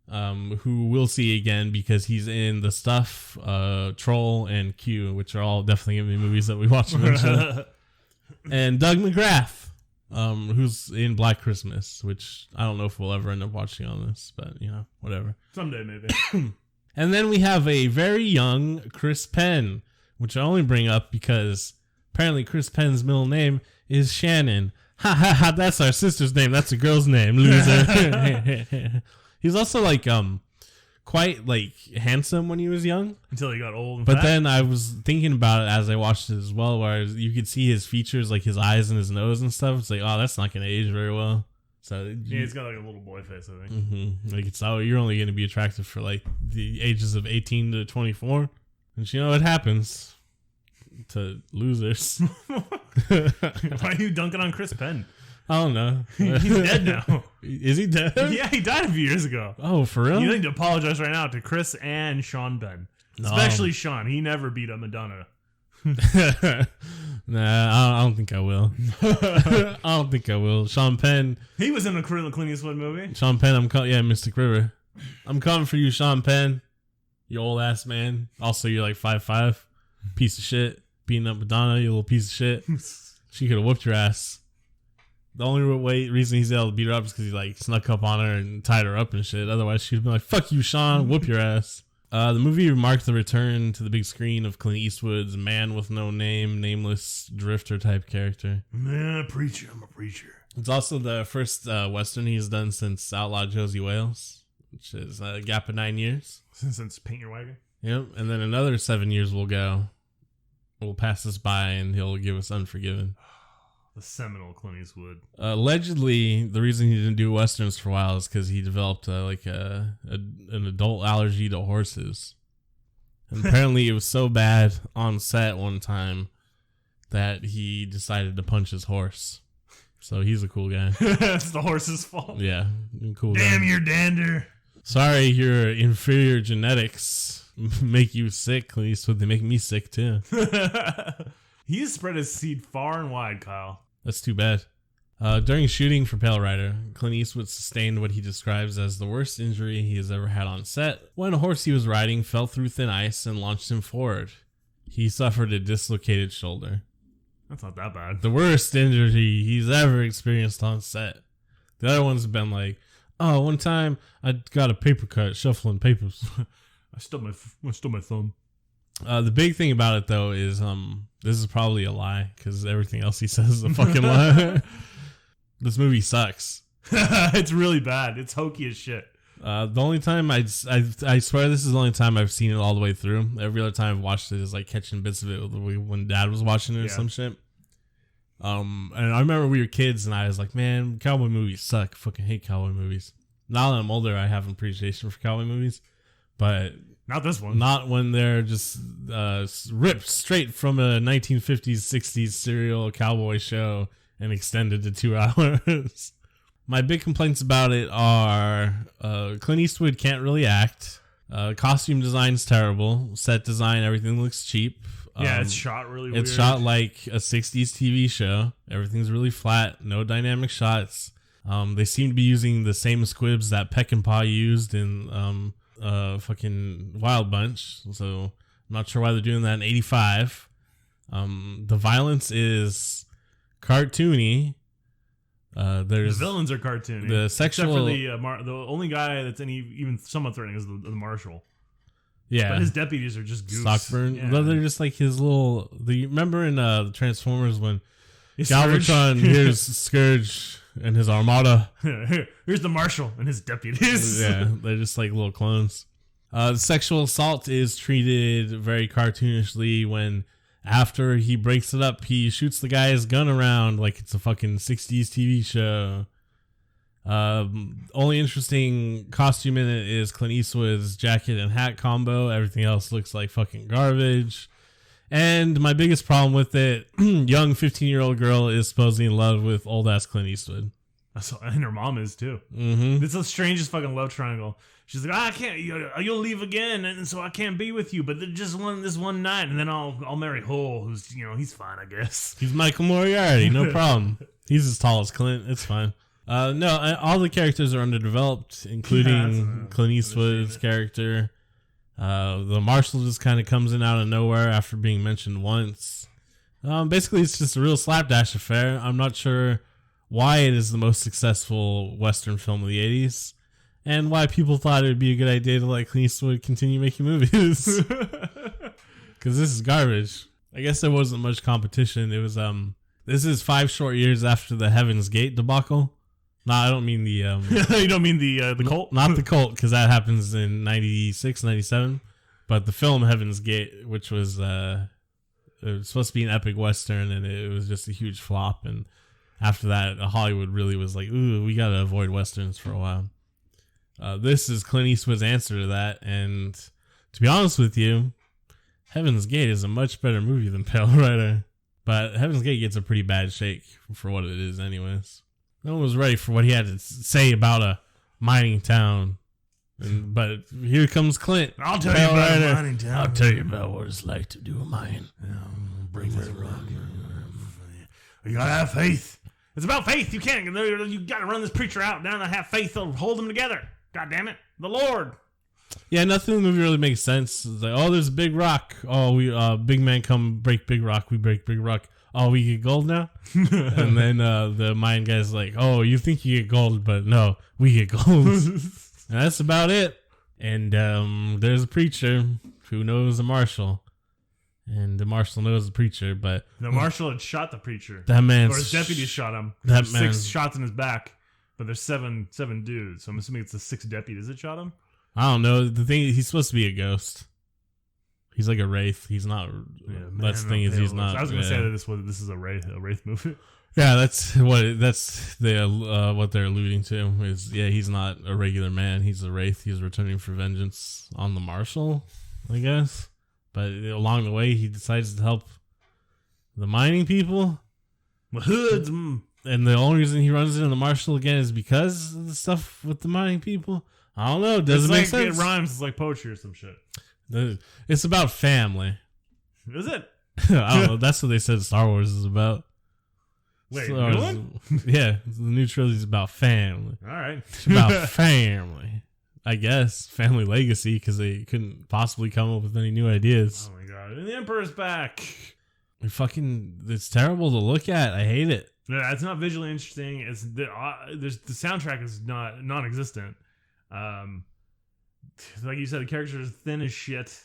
who we'll see again because he's in The Stuff, Troll, and Q, which are all definitely going to be movies that we watch eventually. And Doug McGrath, who's in Black Christmas, which I don't know if we'll ever end up watching on this, but whatever. Someday, maybe. And then we have a very young Chris Penn, which I only bring up because apparently Chris Penn's middle name is Shannon. Ha ha ha, that's our sister's name. That's a girl's name, loser. He's also quite handsome when he was young. Until he got old and But fat. then I was thinking about it as I watched it as well, where you could see his features, like his eyes and his nose and stuff. It's like, oh, that's not going to age very well. So yeah, he's got like a little boy face, I think. Mm-hmm. Like you're only going to be attractive for the ages of 18 to 24. And it happens to losers. Why are you dunking on Chris Penn? I don't know. He's dead now. Is he dead? Yeah, he died a few years ago. Oh, for real? You need to apologize right now to Chris and Sean Penn. No. Especially Sean. He never beat up Madonna. Nah, I don't think I will. I don't think I will. Sean Penn. He was in a Clint Eastwood movie. Sean Penn, Mystic River. I'm coming for you, Sean Penn. You old ass man. Also, you're 5'5", piece of shit. Beating up Madonna, you little piece of shit. She could have whooped your ass. The only reason he's able to beat her up is because he snuck up on her and tied her up and shit. Otherwise, she'd be like, "Fuck you, Sean. Whoop your ass." The movie marked the return to the big screen of Clint Eastwood's man with no name, nameless drifter type character. Man, I'm a preacher. It's also the first Western he's done since Outlaw Josie Wales, which is a gap of 9 years. Since Paint Your Wagon? Yep. And then another 7 years will go. We'll pass us by and he'll give us Unforgiven. The seminal Clint Eastwood. Allegedly, the reason he didn't do Westerns for a while is because he developed an adult allergy to horses. And apparently it was so bad on set one time that he decided to punch his horse. So he's a cool guy. It's the horse's fault. Yeah, cool Damn guy. your dander. Sorry, your inferior genetics make you sick, Clint Eastwood. They make me sick too. He's spread his seed far and wide, Kyle. That's too bad. During shooting for Pale Rider, Clint Eastwood sustained what he describes as the worst injury he has ever had on set when a horse he was riding fell through thin ice and launched him forward. He suffered a dislocated shoulder. That's not that bad. The worst injury he's ever experienced on set. The other ones have been like, oh, one time I got a paper cut shuffling papers. I stubbed my thumb. The big thing about it, though, is this is probably a lie because everything else he says is a fucking lie. This movie sucks. It's really bad. It's hokey as shit. The only time I swear this is the only time I've seen it all the way through. Every other time I've watched it is like catching bits of it when Dad was watching it or some shit. And I remember we were kids and I was like, man, cowboy movies suck. I fucking hate cowboy movies. Now that I'm older, I have an appreciation for cowboy movies, but Not this one. not when they're just ripped straight from a 1950s, 60s serial cowboy show and extended to 2 hours. My big complaints about it are Clint Eastwood can't really act. Costume design's terrible. Set design, everything looks cheap. Yeah, it's shot really weird. It's shot like a 60s TV show. Everything's really flat. No dynamic shots. They seem to be using the same squibs that Peckinpah used in fucking Wild Bunch. So I'm not sure why they're doing that in 85. The violence is cartoony. The There's villains are cartoony. the sexual- Except for the only guy that's even somewhat threatening is the marshal. yeah, But his deputies are just goofs. Stockburn. Yeah. Well, they're just like his little. You remember in the Transformers when His Galvatron hears Scourge and his armada? Here's the marshal and his deputies. Yeah, they're just like little clones. The sexual assault is treated very cartoonishly when after he breaks it up, he shoots the guy's gun around like it's a fucking 60s TV show. Only interesting costume in it is Clint Eastwood's jacket and hat combo. Everything else looks like fucking garbage. And my biggest problem with it, young 15-year-old girl is supposedly in love with old-ass Clint Eastwood. And her mom is too. Mm-hmm. It's the strangest fucking love triangle. She's like, I can't. You'll leave again, and so I can't be with you. But just this one night, and then I'll marry Hull, who's he's fine, I guess. He's Michael Moriarty, no problem. He's as tall as Clint. It's fine. No, all the characters are underdeveloped, including Clint Eastwood's character. The marshal just kind of comes in out of nowhere after being mentioned once. Basically, it's just a real slapdash affair. I'm not sure why it is the most successful Western film of the 80s, and why people thought it would be a good idea to let Clint Eastwood continue making movies. Because this is garbage. I guess there wasn't much competition. It was this is 5 short years after the Heaven's Gate debacle. No, I don't mean the You don't mean the cult? not the cult, because that happens in 96, 97. But the film Heaven's Gate, which was it was supposed to be an epic Western, and it was just a huge flop. And after that, Hollywood really was like, ooh, we got to avoid Westerns for a while. This is Clint Eastwood's answer to that. And to be honest with you, Heaven's Gate is a much better movie than Pale Rider. But Heaven's Gate gets a pretty bad shake for what it is anyways. No one was ready for what he had to say about a mining town. But here comes Clint. I'll tell Pale you about Rider. a mining town. I'll tell you about what it's like to do a mine. Bring that rock. You gotta have faith. It's about faith. You can't. You got to run this preacher out down and have faith. They'll hold them together. God damn it, the Lord. Yeah, nothing in the movie really makes sense. It's like, oh, there's a big rock. Oh, we big man come break big rock. We break big rock. Oh, we get gold now? And then the mine guy's like, oh, you think you get gold, but no, we get gold. And that's about it. And there's a preacher who knows the marshal. And the marshal knows the preacher, but The marshal had shot the preacher. that man's... Or his deputies shot him. That There's man- 6 shots in his back, but there's seven dudes. So I'm assuming it's the 6 deputies that shot him. I don't know. The thing, he's supposed to be a ghost. He's like a wraith. He's not... that's the thing is he's not... I was going to say that this is a wraith movie. Yeah, that's what they're alluding to is, yeah, he's not a regular man. He's a wraith. He's returning for vengeance on the marshal, I guess. But along the way, he decides to help the mining people. The hoods. And the only reason he runs into the marshal again is because of the stuff with the mining people. I don't know. Does it make sense? It rhymes. It's like poetry or some shit. It's about family. Is it? I don't know. That's what they said Star Wars is about. Wait, Star new Wars, one? Yeah, the new trilogy is about family. All right. It's about family. I guess family legacy because they couldn't possibly come up with any new ideas. Oh my god! And the Emperor's back. It's terrible to look at. I hate it. Yeah, it's not visually interesting. It's the soundtrack is non-existent. Like you said, the characters are thin as shit.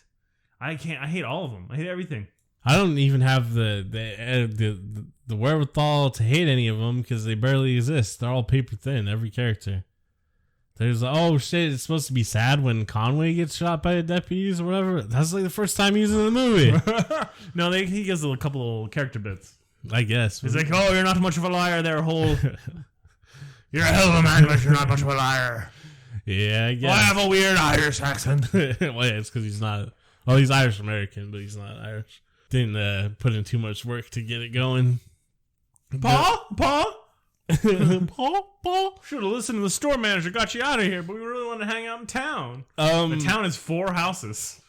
I hate all of them. I hate everything. I don't even have the wherewithal to hate any of them because they barely exist. They're all paper thin. Every character. There's oh shit! It's supposed to be sad when Conway gets shot by the deputies or whatever. That's like the first time he's in the movie. No, he gives a couple of character bits. I guess he's like, "Oh, you're not much of a liar, there, Hole. You're a hell of a man, but you're not much of a liar." Yeah, I guess. Well, I have a weird Irish accent. Well, yeah, it's because he's not. Well, he's Irish American, but he's not Irish. Didn't put in too much work to get it going. Paul. Should have listened to the store manager. Got you out of here, but we really wanted to hang out in town. The town is 4 houses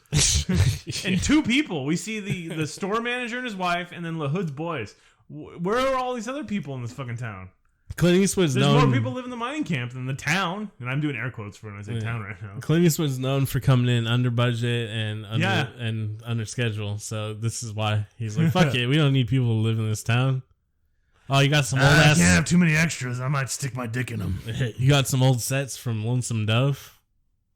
and 2 people. We see the store manager and his wife, and then LaHood's boys. Where are all these other people in this fucking town? Clint Eastwood's There's known. more people live in the mining camp than the town, and I'm doing air quotes for when I say town right now. Clint Eastwood's known for coming in under budget and under schedule, so this is why he's like, "Fuck it, we don't need people to live in this town." Oh, you got some old ass. I can't have too many extras. I might stick my dick in them. You got some old sets from Lonesome Dove.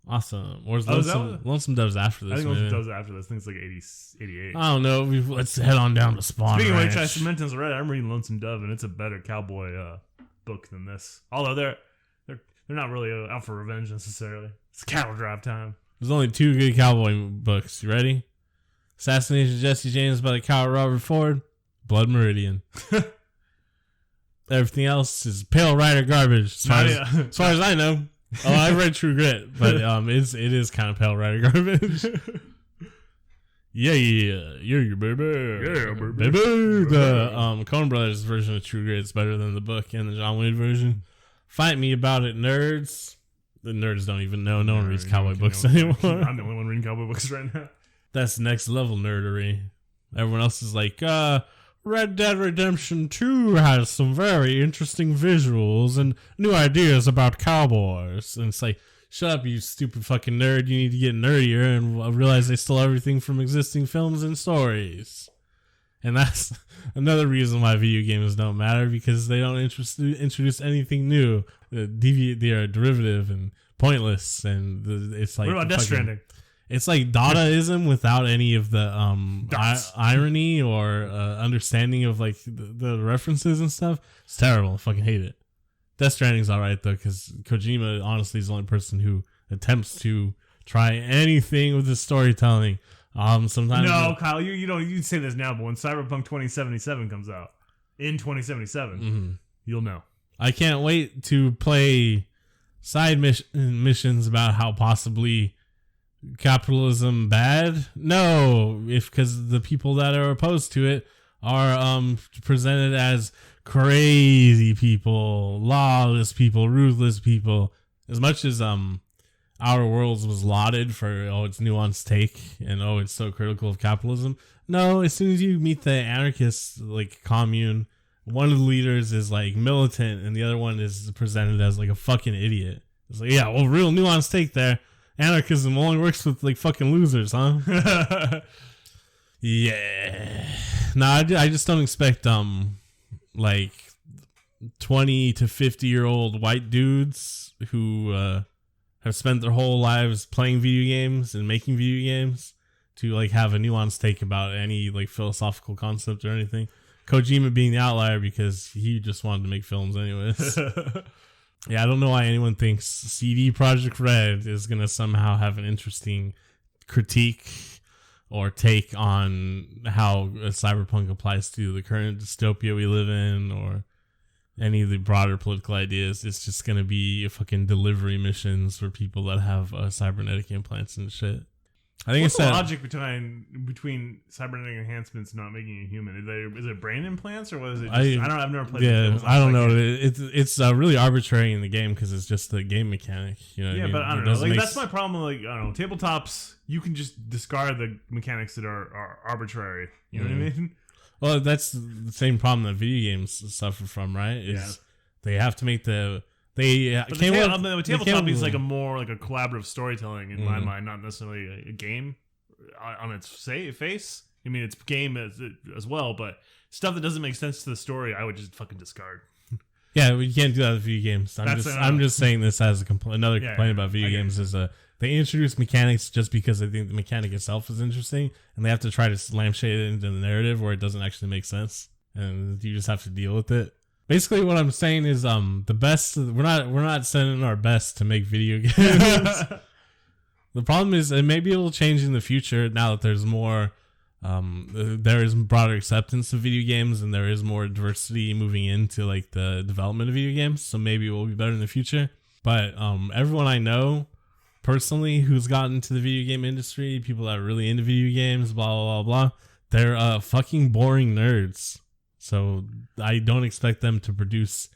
Awesome. Or is Lonesome Dove's after this? I think Lonesome Dove's after this. I think it's like 88. I don't know. Let's head on down to Spawn Speaking Ranch. of which, I mentioned already. I'm reading Lonesome Dove, and it's a better cowboy book than this. Although they're not really out for revenge necessarily. It's cattle drive time. There's only 2 good cowboy books. You ready? Assassination of Jesse James by the coward Robert Ford. Blood Meridian. Everything else is Pale Rider garbage. As far as I know. Oh, I read True Grit, but it is kind of Pale Rider garbage. Yeah, your baby. Yeah, baby. The Coen Brothers version of True Grit is better than the book and the John Wayne version. Fight me about it, nerds. The nerds don't even know. No one reads cowboy books anymore. I'm the only one reading cowboy books right now. That's next level nerdery. Everyone else is like, Red Dead Redemption 2 has some very interesting visuals and new ideas about cowboys. And it's like, shut up, you stupid fucking nerd. You need to get nerdier and realize they stole everything from existing films and stories. And that's another reason why video games don't matter, because they don't introduce anything new. They are derivative and pointless. And it's like, what about Death Stranding? It's like Dadaism without any of the irony or understanding of like the references and stuff. It's terrible. I fucking hate it. Death Stranding's alright though, because Kojima honestly is the only person who attempts to try anything with his storytelling. Sometimes Kyle, you'd say this now, but when Cyberpunk 2077 comes out in 2077, you'll know. I can't wait to play side missions about how possibly capitalism bad. No, because the people that are opposed to it are presented as crazy people, lawless people, ruthless people. As much as Outer Worlds was lauded for its nuanced take and it's so critical of capitalism. No, as soon as you meet the anarchist like commune, one of the leaders is like militant and the other one is presented as like a fucking idiot. It's like, yeah, well, real nuanced take there. Anarchism only works with like fucking losers, huh? Yeah. No, I just don't expect like 20 to 50-year-old white dudes who have spent their whole lives playing video games and making video games to like have a nuanced take about any like philosophical concept or anything. Kojima being the outlier because he just wanted to make films anyways. Yeah, I don't know why anyone thinks CD Projekt Red is going to somehow have an interesting critique or take on how cyberpunk applies to the current dystopia we live in or any of the broader political ideas. It's just going to be fucking delivery missions for people that have cybernetic implants and shit. I think What's it's the that. logic between cybernetic enhancements not making you human? Is it brain implants or was it? Just, I've never played. Yeah, I don't know. Game. It's really arbitrary in the game because it's just the game mechanic. You know. What I mean? But I don't know. Like that's my problem. Like I don't know. Tabletops, you can just discard the mechanics that are arbitrary. You know what I mean? Well, that's the same problem that video games suffer from, right? They have to make the tabletop is like a more like a collaborative storytelling in my mind, not necessarily a game on its face. I mean, it's game as well, but stuff that doesn't make sense to the story, I would just fucking discard. Yeah, you can't do that with video games. I'm just saying this as another complaint about video games is they introduce mechanics just because they think the mechanic itself is interesting, and they have to try to lampshade it into the narrative where it doesn't actually make sense, and you just have to deal with it. Basically, what I'm saying is, the best. We're not sending our best to make video games. The problem is, and maybe it'll change in the future now that there's more. There is broader acceptance of video games, and there is more diversity moving into like the development of video games. So maybe it will be better in the future. But everyone I know personally who's gotten into the video game industry, people that are really into video games, blah blah blah blah, they're fucking boring nerds. So I don't expect them to produce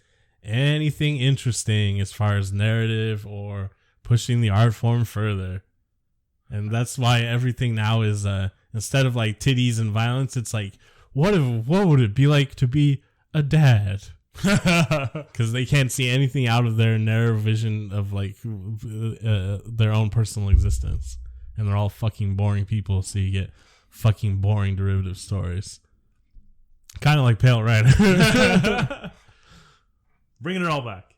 anything interesting as far as narrative or pushing the art form further. And that's why everything now is instead of like titties and violence, it's like what would it be like to be a dad? Because they can't see anything out of their narrow vision of like their own personal existence, and they're all fucking boring people. So you get fucking boring derivative stories. Kind of like Pale Rider. Bringing it all back.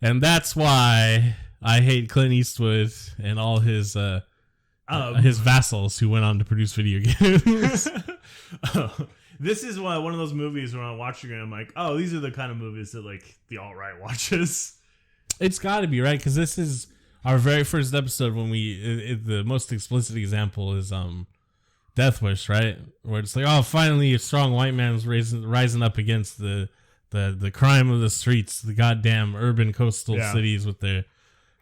And that's why I hate Clint Eastwood and all his vassals who went on to produce video games. This is one of those movies where I'm watching it and I'm like, oh, these are the kind of movies that like the alt-right watches. It's got to be, right? Because this is our very first episode when the most explicit example is Death Wish, right? Where it's like, oh, finally a strong white man's rising up against the crime of the streets, the goddamn urban coastal cities with their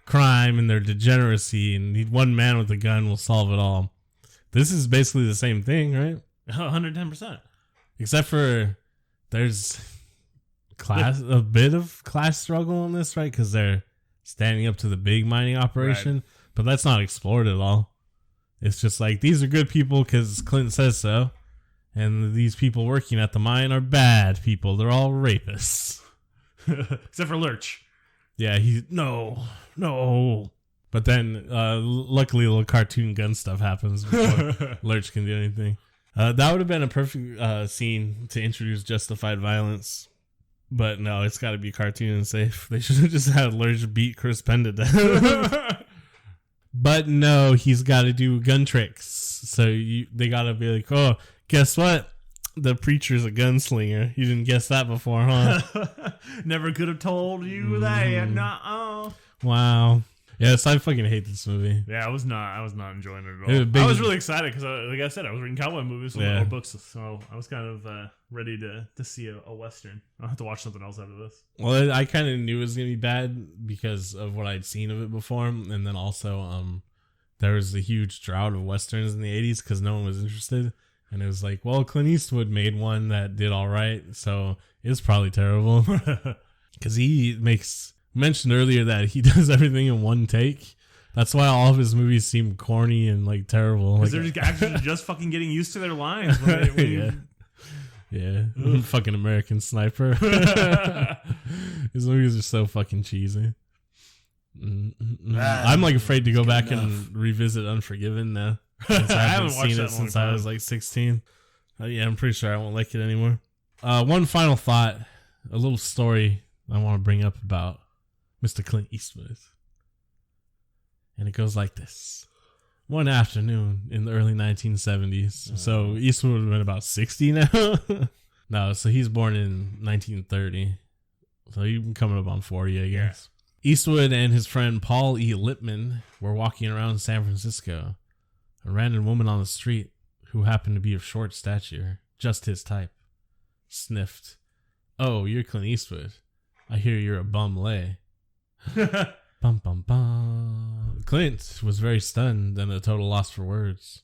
crime and their degeneracy, and one man with a gun will solve it all. This is basically the same thing, right? 110%. Except for there's a bit of class struggle in this, right? Because they're standing up to the big mining operation, but that's not explored at all. It's just like, these are good people because Clint says so, and these people working at the mine are bad people. They're all rapists. Except for Lurch. Yeah, no. But then, luckily, a little cartoon gun stuff happens before Lurch can do anything. That would have been a perfect scene to introduce justified violence. But no, it's got to be cartoon and safe. They should have just had Lurch beat Chris Penn to death. But no, he's got to do gun tricks. So they got to be like, oh, guess what? The preacher's a gunslinger. You didn't guess that before, huh? Never could have told you that. Nuh-uh. Wow. Yes, I fucking hate this movie. Yeah, I was not enjoying it at all. I was really excited because, like I said, I was reading cowboy movies or books, so I was kind of ready to see a western. I'll have to watch something else after this. Well, I kind of knew it was gonna be bad because of what I'd seen of it before, and then also there was a huge drought of westerns in the 80s because no one was interested, and it was like, well, Clint Eastwood made one that did all right, so it's probably terrible because he mentioned earlier that he does everything in one take. That's why all of his movies seem corny and like terrible. Because they're actually just fucking getting used to their lines. Yeah. Fucking American Sniper. His movies are so fucking cheesy. I'm like afraid to go back and revisit Unforgiven now. Since I haven't seen it since I was like 16. Yeah, I'm pretty sure I won't like it anymore. One final thought, a little story I want to bring up about Mr. Clint Eastwood. And it goes like this. One afternoon in the early 1970s. So Eastwood would have been about 60 now. No, so he's born in 1930. So he's coming up on 40, I guess. Yeah. Eastwood and his friend Paul E. Lipman were walking around San Francisco. A random woman on the street, who happened to be of short stature, just his type, sniffed, "Oh, you're Clint Eastwood. I hear you're a bum lay." Bum bum bum. Clint was very stunned and a total loss for words.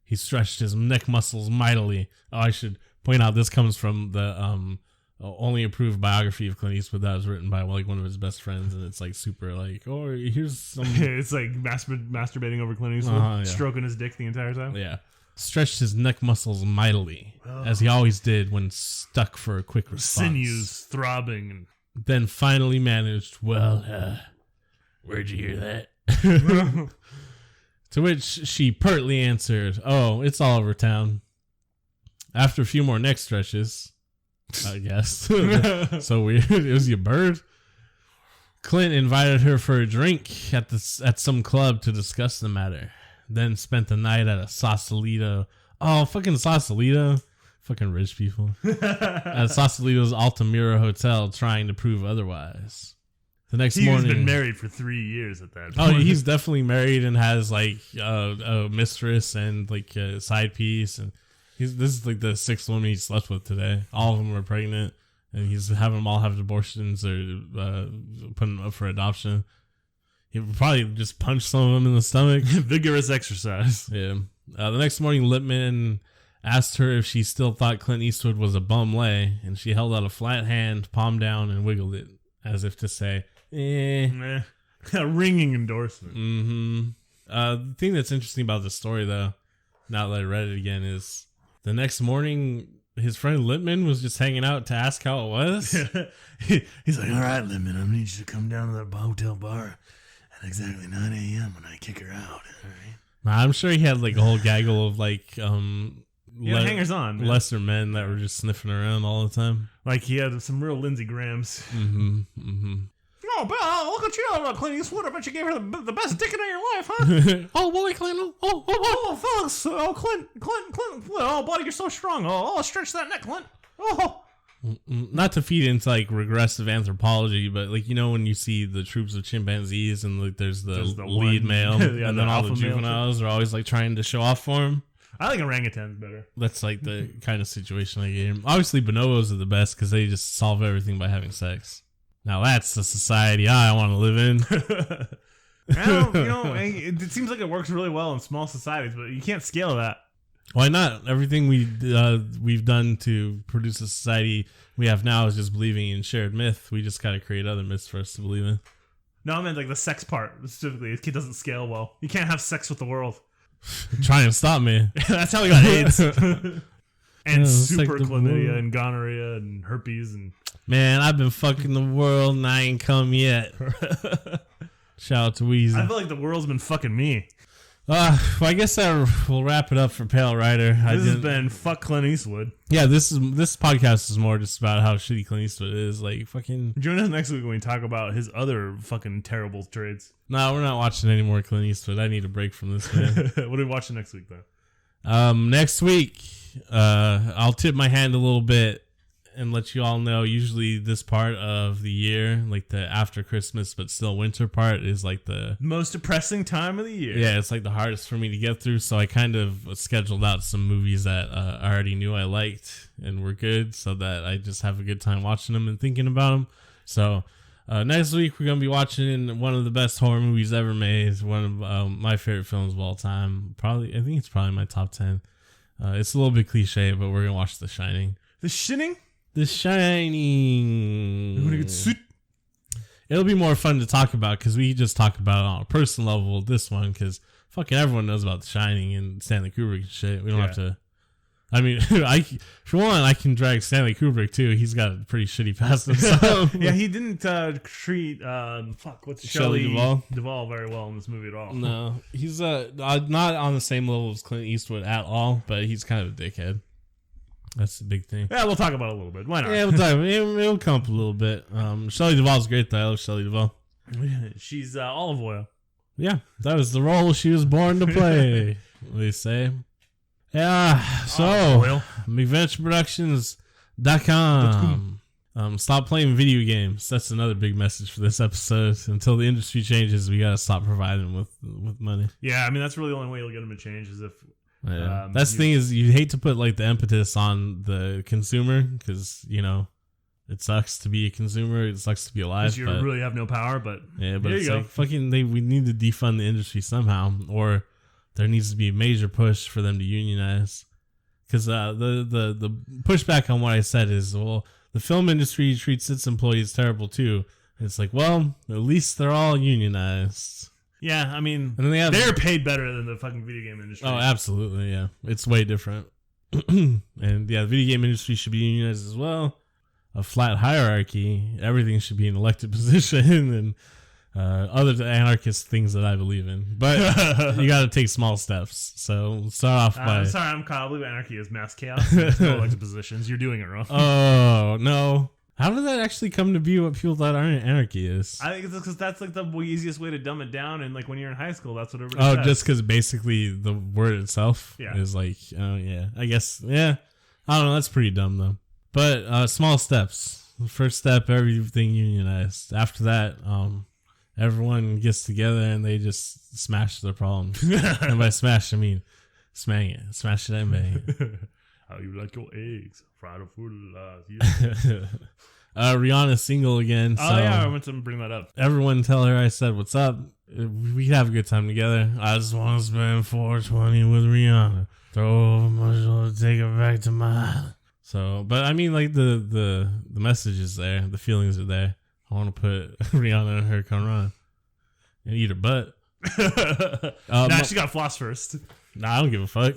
He stretched his neck muscles mightily. Oh, I should point out this comes from the only approved biography of Clint Eastwood that was written by like one of his best friends, and it's like super like, oh, here's some. It's like masturbating over Clint Eastwood, stroking his dick the entire time. Yeah, stretched his neck muscles mightily, as he always did when stuck for a quick response. Sinews throbbing, and then finally managed. Well, where'd you hear that? To which she pertly answered, "Oh, it's all over town." After a few more neck stretches, I guess. So weird. It was your bird. Clint invited her for a drink at some club to discuss the matter. Then spent the night at a Sausalito. Oh, fucking Sausalito. Fucking rich people. At Sausalito's Altamira Hotel, trying to prove otherwise. The next morning, he's been married for 3 years at that point. Oh, he's definitely married and has like a mistress and like a side piece, and this is like the 6th woman he slept with today. All of them were pregnant, and he's having them all have abortions or putting them up for adoption. He would probably just punch some of them in the stomach. Vigorous exercise. Yeah. The next morning, Lippman asked her if she still thought Clint Eastwood was a bum lay, and she held out a flat hand, palm down, and wiggled it as if to say, A ringing endorsement. The thing that's interesting about this story, though, now that I read it again, is the next morning his friend Lippman was just hanging out to ask how it was. He's like, all right, Lippman, I need you to come down to that hotel bar at exactly 9 a.m. when I kick her out. All right. I'm sure he had like a whole gaggle of like hangers on, lesser men that were just sniffing around all the time. Like he had some real Lindsey Grahams. Oh, Bill, look at you, Clint Eastwood. I bet you gave her the best dick in your life, huh? Oh, boy, Clint. Oh, fellas. Oh, Clint. Oh, buddy, you're so strong. Oh, stretch that neck, Clint. Oh. Not to feed into like regressive anthropology, but like, you know, when you see the troops of chimpanzees and like there's the lead male and then all the juveniles are always like trying to show off for him. I like orangutans better. That's like the kind of situation I gave him. Obviously, bonobos are the best because they just solve everything by having sex. Now that's the society I want to live in. It seems like it works really well in small societies, but you can't scale that. Why not? Everything we've done to produce a society we have now is just believing in shared myth. We just gotta create other myths for us to believe in. No, I meant like the sex part specifically. It doesn't scale well. You can't have sex with the world. Trying to stop me. That's how we got AIDS. And super like chlamydia and gonorrhea and herpes and... Man, I've been fucking the world and I ain't come yet. Shout out to Weezy. I feel like the world's been fucking me. Well, I guess we'll wrap it up for Pale Rider. This has been fuck Clint Eastwood. Yeah, this podcast is more just about how shitty Clint Eastwood is. Like, fucking... Join us next week when we talk about his other fucking terrible trades. No, we're not watching any more Clint Eastwood. I need a break from this, man. What are we watching next week, though? Next week, I'll tip my hand a little bit and let you all know, usually this part of the year, like the after Christmas but still winter part, is like the most depressing time of the year. Yeah, it's like the hardest for me to get through, so I kind of scheduled out some movies that I already knew I liked and were good, so that I just have a good time watching them and thinking about them. So next week we're going to be watching one of the best horror movies ever made, one of my favorite films of all time. I think it's probably my top 10. It's a little bit cliche, but we're going to watch The Shining. The Shining? The Shining. It'll be more fun to talk about because we just talk about it on a personal level with this one, because fucking everyone knows about The Shining and Stanley Kubrick and shit. We don't have to. I mean, for one, I can drag Stanley Kubrick too. He's got a pretty shitty past himself. Yeah, he didn't treat Shelley Duvall very well in this movie at all. No, he's not on the same level as Clint Eastwood at all, but he's kind of a dickhead. That's the big thing. Yeah, we'll talk about it a little bit. Why not? Yeah, we'll talk. It'll come up a little bit. Shelley Duvall's great, though. I love Shelley Duvall. She's olive oil. Yeah, that was the role she was born to play, they say. Yeah, so McVentureProductions.com. Stop playing video games. That's another big message for this episode. Until the industry changes, we gotta stop providing them with money. Yeah, I mean, that's really the only way you'll get them to change is if... Yeah. That's the thing, is you hate to put like the impetus on the consumer, because, you know, It sucks to be a consumer. It sucks to be alive. You really have no power, but yeah, but there it's you go. like fucking. We need to defund the industry somehow, or there needs to be a major push for them to unionize. Because the pushback on what I said is, well, the film industry treats its employees terrible too. And it's like, well, at least they're all unionized. Yeah, I mean, And then they're paid better than the fucking video game industry. Oh, absolutely, yeah. It's way different. And yeah, the video game industry should be unionized as well. A flat hierarchy. Everything should be an elected position and other anarchist things that I believe in. But you got to take small steps. So we'll start off by... I'm sorry, I'm Kyle. I believe anarchy is mass chaos. There's no elected positions. You're doing it wrong. Oh, no. How did that actually come to be what people thought anarchy is? I think it's because that's like the easiest way to dumb it down. And like when you're in high school, that's what everybody says. Just because basically the word itself is like, oh, yeah. I guess, yeah. I don't know. That's pretty dumb, though. But small steps. First step, everything unionized. After that, everyone gets together and they just smash their problems. And by smash, I mean smang it. Smash it and bang it. How you like your eggs? Fried or food alive. Rihanna's single again. Oh, so yeah, I meant to bring that up. everyone tell her I said, what's up? We have a good time together. I just want to spend $420 with Rihanna. Throw over my shoulder, take her back to mine. So, but I mean, like the message is there. The feelings are there. I want to put Rihanna in her Conran and eat her butt. Nah, she got floss first. Nah, I don't give a fuck.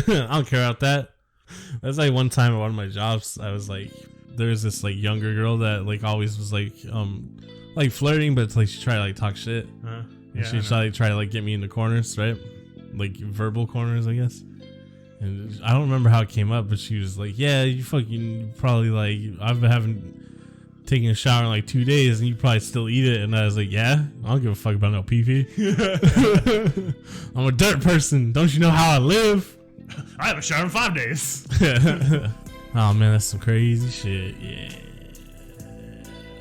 I don't care about that. That's like one time at one of my jobs, I was like, there's this like younger girl that like always was like flirting, but it's like she tried to like talk shit. And she tried to like get me into corners, right? Like verbal corners, I guess. And I don't remember how it came up, but she was like, yeah, you fucking probably like, I've been taking a shower in like 2 days and you probably still eat it. And I was like, yeah, I don't give a fuck about no pee-pee. I'm a dirt person. Don't you know how I live? I haven't showered in 5 days. Oh man, that's some crazy shit.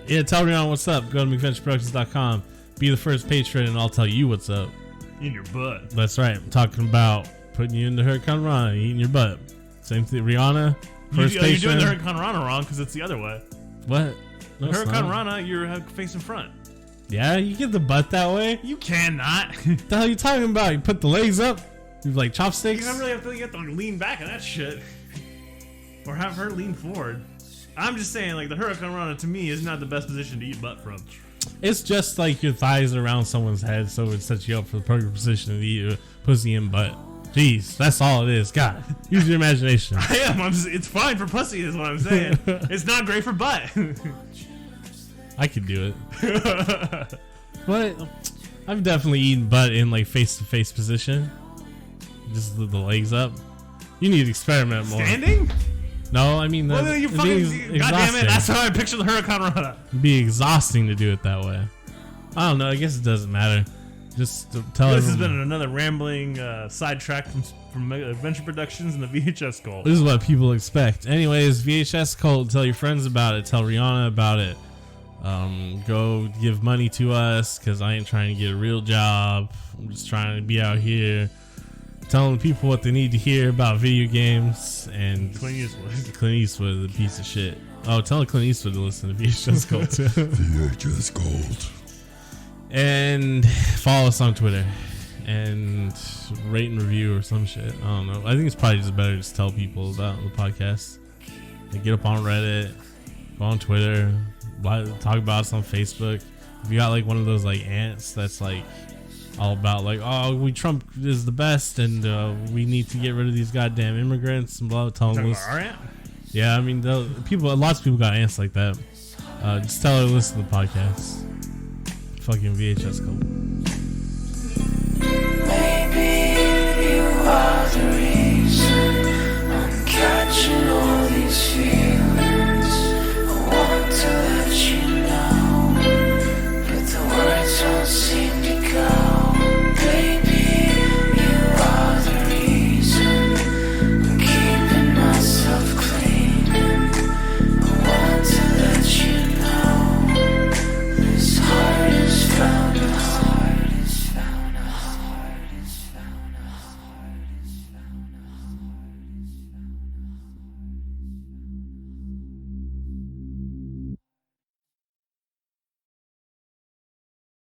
Yeah, tell Rihanna what's up. Go to McVentureProductions.com. Be the first patron and I'll tell you what's up. In your butt. That's right. I'm talking about putting you into her Conran, eating your butt. Same thing. Rihanna, first patron. You're doing the Hurricane Rana wrong because it's the other way. What? No, Hurricane Rana, you're facing front. Yeah, you get the butt that way? You cannot. What the hell are you talking about? You put the legs up? You like chopsticks? You don't really have to like, lean back on that shit. Or have her lean forward. I'm just saying, like, the Hurricane Rana to me is not the best position to eat butt from. It's just like your thighs around someone's head, so it sets you up for the perfect position to eat a pussy and butt. Jeez, that's all it is. God, use your imagination. I am. It's fine for pussy, is what I'm saying. It's not great for butt. I could do it. But I've definitely eaten butt in like face-to-face position. Just the legs up. You need to experiment more. Standing? No, I mean, Well, you fucking, God damn it, that's how I picture the Hurricane Rana. It'd be exhausting to do it that way. I don't know. I guess it doesn't matter. Just to tell This has everyone. been another rambling sidetrack from Adventure Productions and the VHS Cult. This is what people expect. Anyways, VHS Cult, tell your friends about it. Tell Rihanna about it. Go give money to us because I ain't trying to get a real job. I'm just trying to be out here telling people what they need to hear about video games. And Clint Eastwood. Clint Eastwood, the piece of shit. Oh, tell Clint Eastwood to listen to VHS Cult too. VHS Gold. And follow us on Twitter and rate and review or some shit. I don't know. I think it's probably just better to just tell people about the podcast. Like, get up on Reddit, go on Twitter, talk about us on Facebook. If you got like one of those like ants that's like all about like, oh, Trump is the best and we need to get rid of these goddamn immigrants and blah, tell them. Our ant? Yeah, I mean, lots of people got ants like that. Just tell her to listen to the podcast. Fucking VHS Cult.